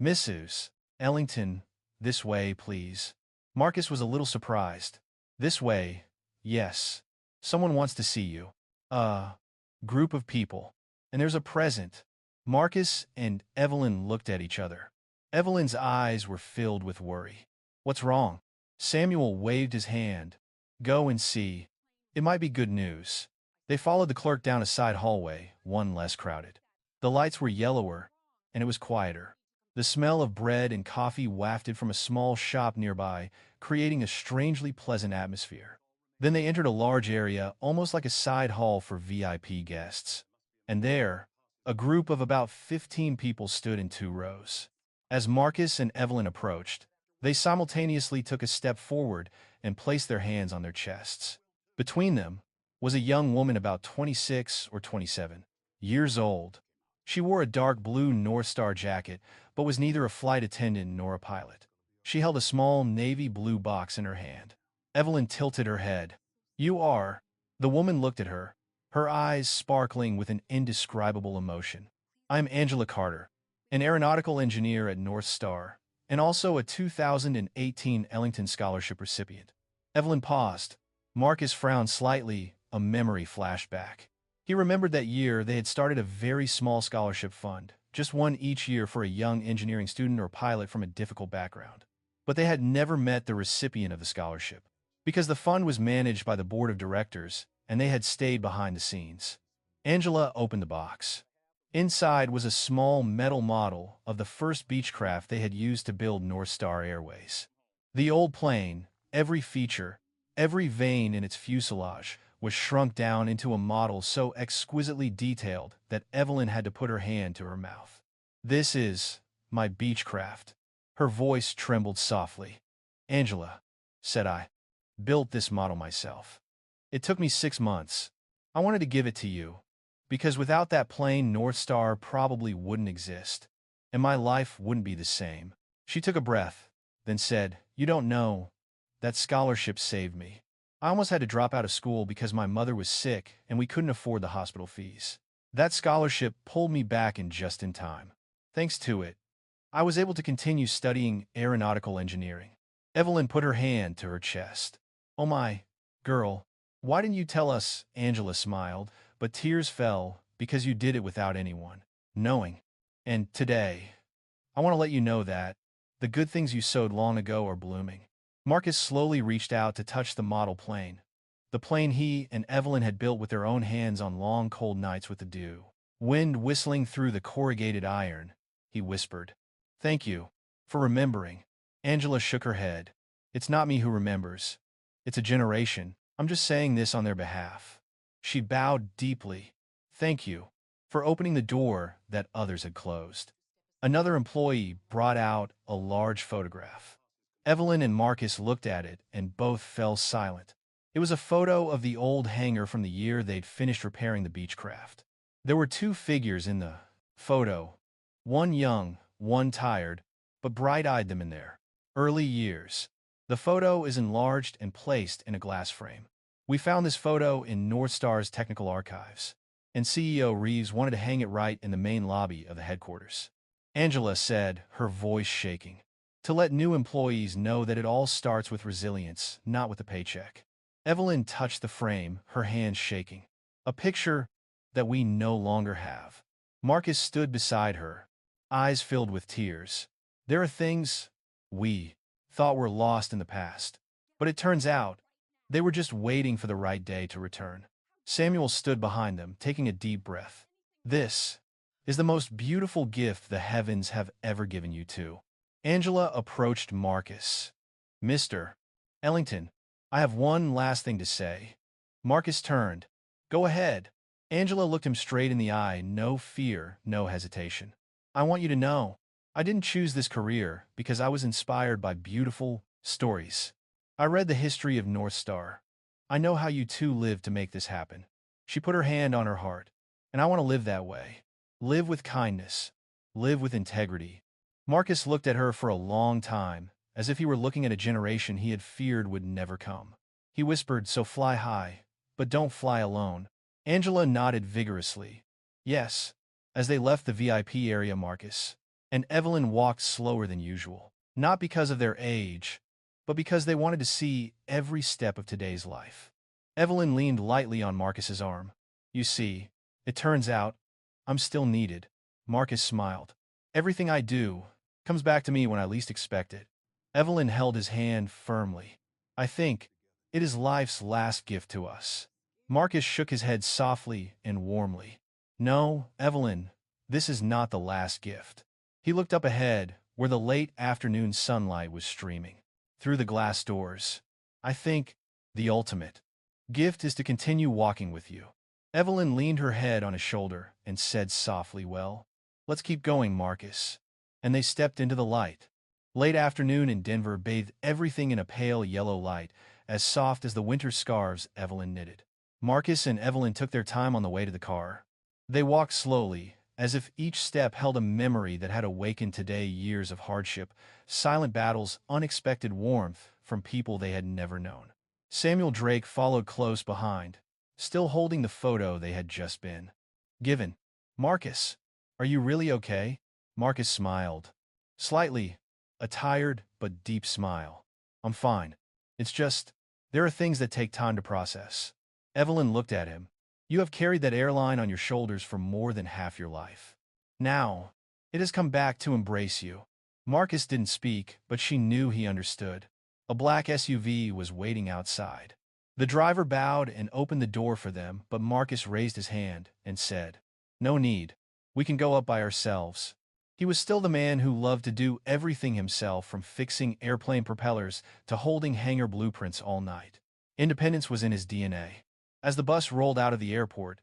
Mrs. Ellington, this way, please." Marcus was a little surprised. "This way, yes. Someone wants to see you." "A group of people. And there's a present." Marcus and Evelyn looked at each other. Evelyn's eyes were filled with worry. "What's wrong?" Samuel waved his hand. "Go and see. It might be good news." They followed the clerk down a side hallway, one less crowded. The lights were yellower, and it was quieter. The smell of bread and coffee wafted from a small shop nearby, creating a strangely pleasant atmosphere. Then they entered a large area, almost like a side hall for VIP guests. And there, a group of about 15 people stood in 2 rows. As Marcus and Evelyn approached, they simultaneously took a step forward and placed their hands on their chests. Between them was a young woman about 26 or 27 years old. She wore a dark blue NorthStar jacket, but was neither a flight attendant nor a pilot. She held a small navy blue box in her hand. Evelyn tilted her head. "You are?" The woman looked at her, her eyes sparkling with an indescribable emotion. "I'm Angela Carter, an aeronautical engineer at NorthStar, and also a 2018 Ellington Scholarship recipient." Evelyn paused. Marcus frowned slightly, a memory flashed back. He remembered that year they had started a very small scholarship fund, just one each year for a young engineering student or pilot from a difficult background. But they had never met the recipient of the scholarship, because the fund was managed by the board of directors, and they had stayed behind the scenes. Angela opened the box. Inside was a small metal model of the first Beechcraft they had used to build NorthStar Airways. The old plane, every feature, every vein in its fuselage, was shrunk down into a model so exquisitely detailed that Evelyn had to put her hand to her mouth. "This is my Beechcraft." Her voice trembled softly. "Angela," said I, "built this model myself. It took me 6 months. I wanted to give it to you, because without that plane, NorthStar probably wouldn't exist, and my life wouldn't be the same." She took a breath, then said, "You don't know. That scholarship saved me. I almost had to drop out of school because my mother was sick and we couldn't afford the hospital fees. That scholarship pulled me back in just in time. Thanks to it, I was able to continue studying aeronautical engineering." Evelyn put her hand to her chest. "Oh my, girl, why didn't you tell us?" Angela smiled, but tears fell because you did it without anyone knowing. And today, I want to let you know that the good things you sowed long ago are blooming. Marcus slowly reached out to touch the model plane, the plane he and Evelyn had built with their own hands on long cold nights with the dew. Wind whistling through the corrugated iron, he whispered. Thank you for remembering. Angela shook her head. It's not me who remembers. It's a generation. I'm just saying this on their behalf. She bowed deeply. Thank you for opening the door that others had closed. Another employee brought out a large photograph. Evelyn and Marcus looked at it and both fell silent. It was a photo of the old hangar from the year they'd finished repairing the Beechcraft. There were two figures in the photo, one young, one tired, but bright-eyed them in their early years. The photo is enlarged and placed in a glass frame. We found this photo in NorthStar's technical archives, and CEO Reeves wanted to hang it right in the main lobby of the headquarters. Angela said, her voice shaking, to let new employees know that it all starts with resilience, not with a paycheck. Evelyn touched the frame, her hands shaking. A picture that we no longer have. Marcus stood beside her, eyes filled with tears. There are things we thought were lost in the past, but it turns out they were just waiting for the right day to return. Samuel stood behind them, taking a deep breath. This is the most beautiful gift the heavens have ever given you two. Angela approached Marcus. Mr. Ellington, I have one last thing to say. Marcus turned. Go ahead. Angela looked him straight in the eye, no fear, no hesitation. I want you to know, I didn't choose this career because I was inspired by beautiful stories. I read the history of NorthStar. I know how you two lived to make this happen. She put her hand on her heart. And I want to live that way. Live with kindness. Live with integrity. Marcus looked at her for a long time, as if he were looking at a generation he had feared would never come. He whispered, so fly high, but don't fly alone. Angela nodded vigorously. Yes. As they left the VIP area, Marcus and Evelyn walked slower than usual. Not because of their age, but because they wanted to see every step of today's life. Evelyn leaned lightly on Marcus's arm. You see, it turns out, I'm still needed. Marcus smiled. Everything I do comes back to me when I least expect it. Evelyn held his hand firmly. I think it is life's last gift to us. Marcus shook his head softly and warmly. No, Evelyn, this is not the last gift. He looked up ahead, where the late afternoon sunlight was streaming through the glass doors. I think the ultimate gift is to continue walking with you. Evelyn leaned her head on his shoulder and said softly, well, let's keep going, Marcus. And they stepped into the light. Late afternoon in Denver bathed everything in a pale yellow light, as soft as the winter scarves Evelyn knitted. Marcus and Evelyn took their time on the way to the car. They walked slowly, as if each step held a memory that had awakened today years of hardship, silent battles, unexpected warmth from people they had never known. Samuel Drake followed close behind, still holding the photo they had just been given. Marcus, are you really okay? Marcus smiled. Slightly, a tired but deep smile. I'm fine. It's just, there are things that take time to process. Evelyn looked at him. You have carried that airline on your shoulders for more than half your life. Now, it has come back to embrace you. Marcus didn't speak, but she knew he understood. A black SUV was waiting outside. The driver bowed and opened the door for them, but Marcus raised his hand and said, no need. We can go up by ourselves. He was still the man who loved to do everything himself, from fixing airplane propellers to holding hangar blueprints all night. Independence was in his DNA. As the bus rolled out of the airport,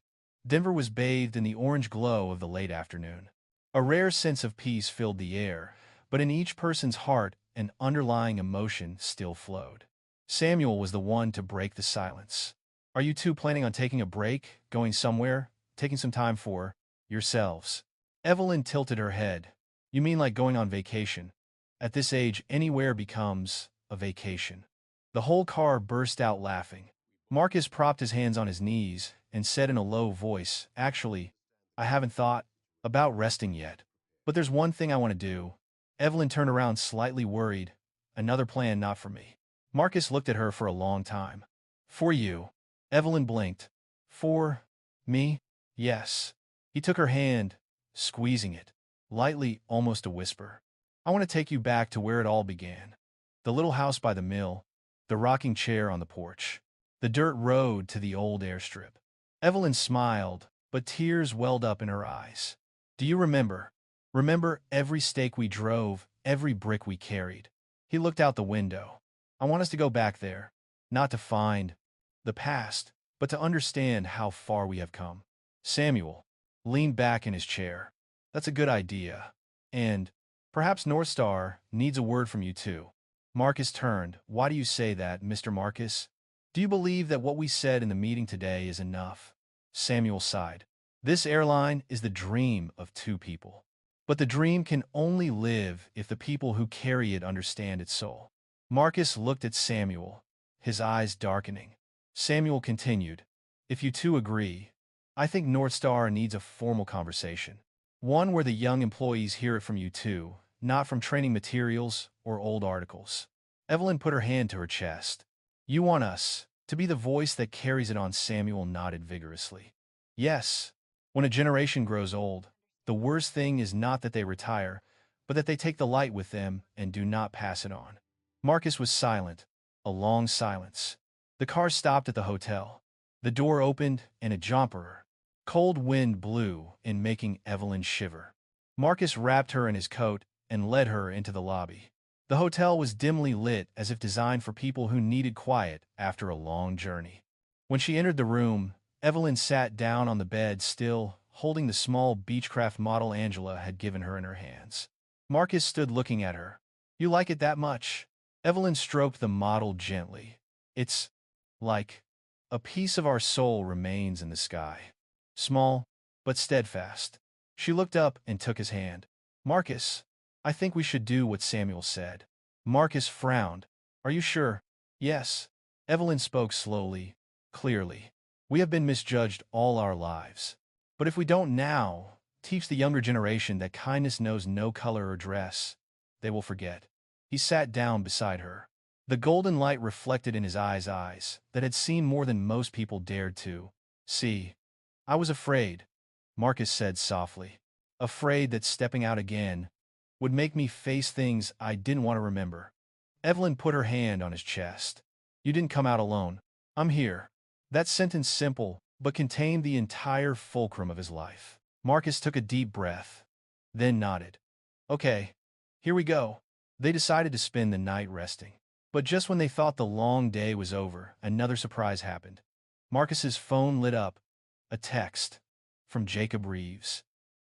Denver was bathed in the orange glow of the late afternoon. A rare sense of peace filled the air, but in each person's heart an underlying emotion still flowed. Samuel was the one to break the silence. Are you two planning on taking a break, going somewhere, taking some time for yourselves? Evelyn tilted her head. You mean like going on vacation? At this age, anywhere becomes a vacation. The whole car burst out laughing. Marcus propped his hands on his knees and said in a low voice, actually, I haven't thought about resting yet. But there's one thing I want to do. Evelyn turned around slightly worried. Another plan not for me. Marcus looked at her for a long time. For you. Evelyn blinked. For Me? Yes. He took her hand, squeezing it, lightly, almost a whisper. I want to take you back to where it all began. The little house by the mill, the rocking chair on the porch, the dirt road to the old airstrip. Evelyn smiled, but tears welled up in her eyes. Do you remember? Remember every stake we drove, every brick we carried? He looked out the window. I want us to go back there, not to find the past, but to understand how far we have come. Samuel leaned back in his chair. That's a good idea. And perhaps NorthStar needs a word from you too. Marcus turned. Why do you say that, Mr. Marcus? Do you believe that what we said in the meeting today is enough? Samuel sighed. This airline is the dream of two people. But the dream can only live if the people who carry it understand its soul. Marcus looked at Samuel, his eyes darkening. Samuel continued, if you two agree, I think NorthStar needs a formal conversation. One where the young employees hear it from you two, not from training materials or old articles. Evelyn put her hand to her chest. You want us to be the voice that carries it on. Samuel nodded vigorously. Yes. When a generation grows old, the worst thing is not that they retire, but that they take the light with them and do not pass it on. Marcus was silent, a long silence. The car stopped at the hotel. The door opened and a jumper. Cold wind blew in, making Evelyn shiver. Marcus wrapped her in his coat and led her into the lobby. The hotel was dimly lit, as if designed for people who needed quiet after a long journey. When she entered the room, Evelyn sat down on the bed, still holding the small Beechcraft model Angela had given her in her hands. Marcus stood looking at her. You like it that much? Evelyn stroked the model gently. It's like a piece of our soul remains in the sky. Small, but steadfast. She looked up and took his hand. Marcus, I think we should do what Samuel said. Marcus frowned. Are you sure? Yes. Evelyn spoke slowly, clearly. We have been misjudged all our lives. But if we don't now teach the younger generation that kindness knows no color or dress, they will forget. He sat down beside her. The golden light reflected in his eyes that had seen more than most people dared to see. I was afraid, Marcus said softly. Afraid that stepping out again would make me face things I didn't want to remember. Evelyn put her hand on his chest. You didn't come out alone. I'm here. That sentence, simple, but contained the entire fulcrum of his life. Marcus took a deep breath, then nodded. Okay, here we go. They decided to spend the night resting. But just when they thought the long day was over, another surprise happened. Marcus's phone lit up. A text from Jacob Reeves.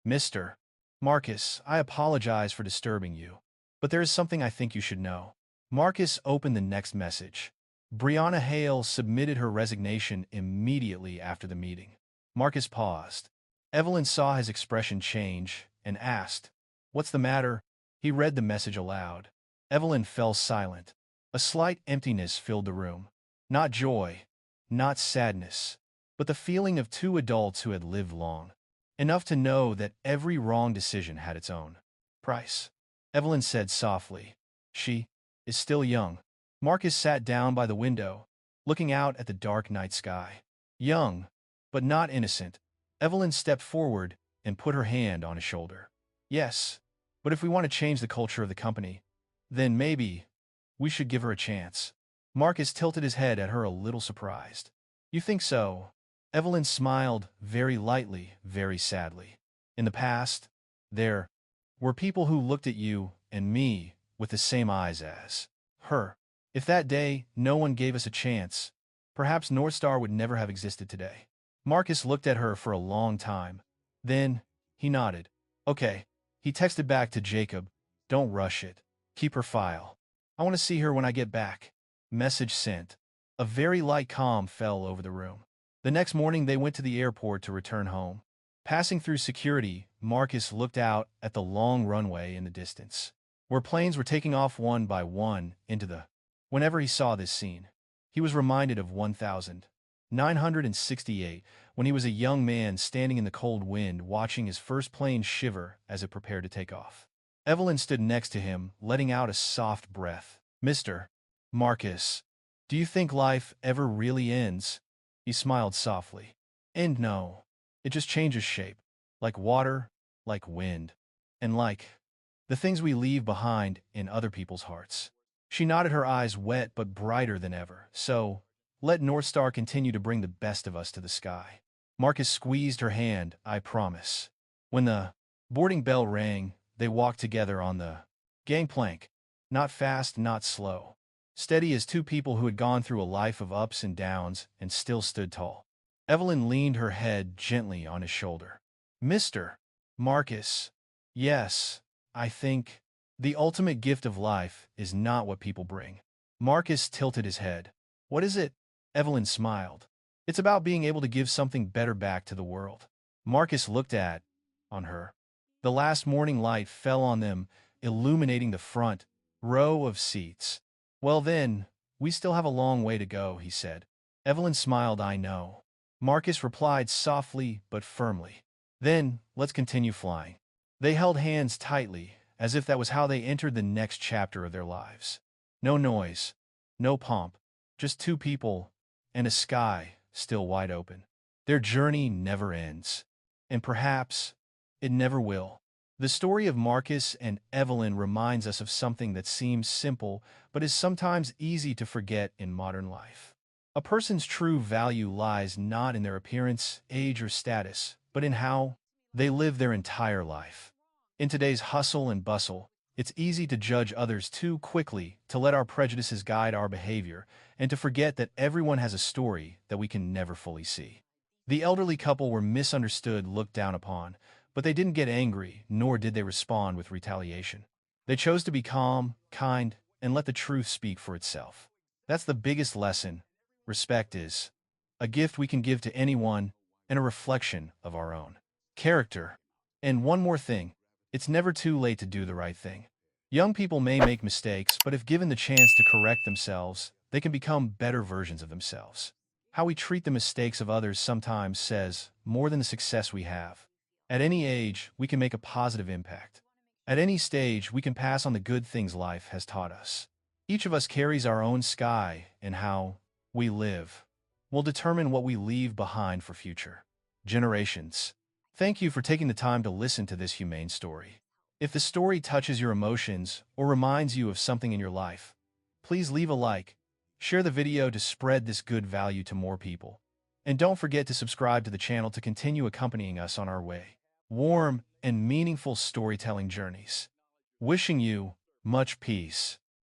Mr. Marcus, I apologize for disturbing you, but there is something I think you should know. Marcus opened the next message. Brianna Hale submitted her resignation immediately after the meeting. Marcus paused. Evelyn saw his expression change and asked, What's the matter? He read the message aloud. Evelyn fell silent. A slight emptiness filled the room. Not joy, not sadness, but the feeling of two adults who had lived long. Enough to know that every wrong decision had its own price. Evelyn said softly, She is still young. Marcus sat down by the window, looking out at the dark night sky. Young, but not innocent. Evelyn stepped forward and put her hand on his shoulder. Yes, but if we want to change the culture of the company, then maybe we should give her a chance. Marcus tilted his head at her, a little surprised. You think so? Evelyn smiled, very lightly, very sadly. In the past, there were people who looked at you and me with the same eyes as her. If that day no one gave us a chance, perhaps NorthStar would never have existed today. Marcus looked at her for a long time. Then, he nodded. Okay. He texted back to Jacob. Don't rush it. Keep her file. I want to see her when I get back. Message sent. A very light calm fell over the room. The next morning they went to the airport to return home. Passing through security, Marcus looked out at the long runway in the distance, where planes were taking off one by one into the... Whenever he saw this scene, he was reminded of 1968, when he was a young man standing in the cold wind watching his first plane shiver as it prepared to take off. Evelyn stood next to him, letting out a soft breath. Mr. Marcus, do you think life ever really ends? He smiled softly. And no. It just changes shape, like water, like wind, and like the things we leave behind in other people's hearts. She nodded, her eyes wet but brighter than ever. So, let NorthStar continue to bring the best of us to the sky. Marcus squeezed her hand. I promise. When the boarding bell rang, they walked together on the gangplank. Not fast, not slow. Steady as two people who had gone through a life of ups and downs and still stood tall. Evelyn leaned her head gently on his shoulder. Mr. Marcus, yes, I think the ultimate gift of life is not what people bring. Marcus tilted his head. What is it? Evelyn smiled. It's about being able to give something better back to the world. Marcus looked on her. The last morning light fell on them, illuminating the front row of seats. Well then, we still have a long way to go, he said. Evelyn smiled. I know. Marcus replied softly but firmly. Then, let's continue flying. They held hands tightly, as if that was how they entered the next chapter of their lives. No noise, no pomp, just two people and a sky still wide open. Their journey never ends. And perhaps it never will. The story of Marcus and Evelyn reminds us of something that seems simple but is sometimes easy to forget in modern life. A person's true value lies not in their appearance, age, or status, but in how they live their entire life. In today's hustle and bustle, it's easy to judge others too quickly, to let our prejudices guide our behavior, and to forget that everyone has a story that we can never fully see. The elderly couple were misunderstood, looked down upon, but they didn't get angry, nor did they respond with retaliation. They chose to be calm, kind, and let the truth speak for itself. That's the biggest lesson. Respect is a gift we can give to anyone and a reflection of our own character. And one more thing, it's never too late to do the right thing. Young people may make mistakes, but if given the chance to correct themselves, they can become better versions of themselves. How we treat the mistakes of others sometimes says more than the success we have. At any age, we can make a positive impact. At any stage, we can pass on the good things life has taught us. Each of us carries our own sky, and how we live will determine what we leave behind for future generations. Thank you for taking the time to listen to this humane story. If the story touches your emotions or reminds you of something in your life, please leave a like, share the video to spread this good value to more people, and don't forget to subscribe to the channel to continue accompanying us on our way. Warm and meaningful storytelling journeys. Wishing you much peace.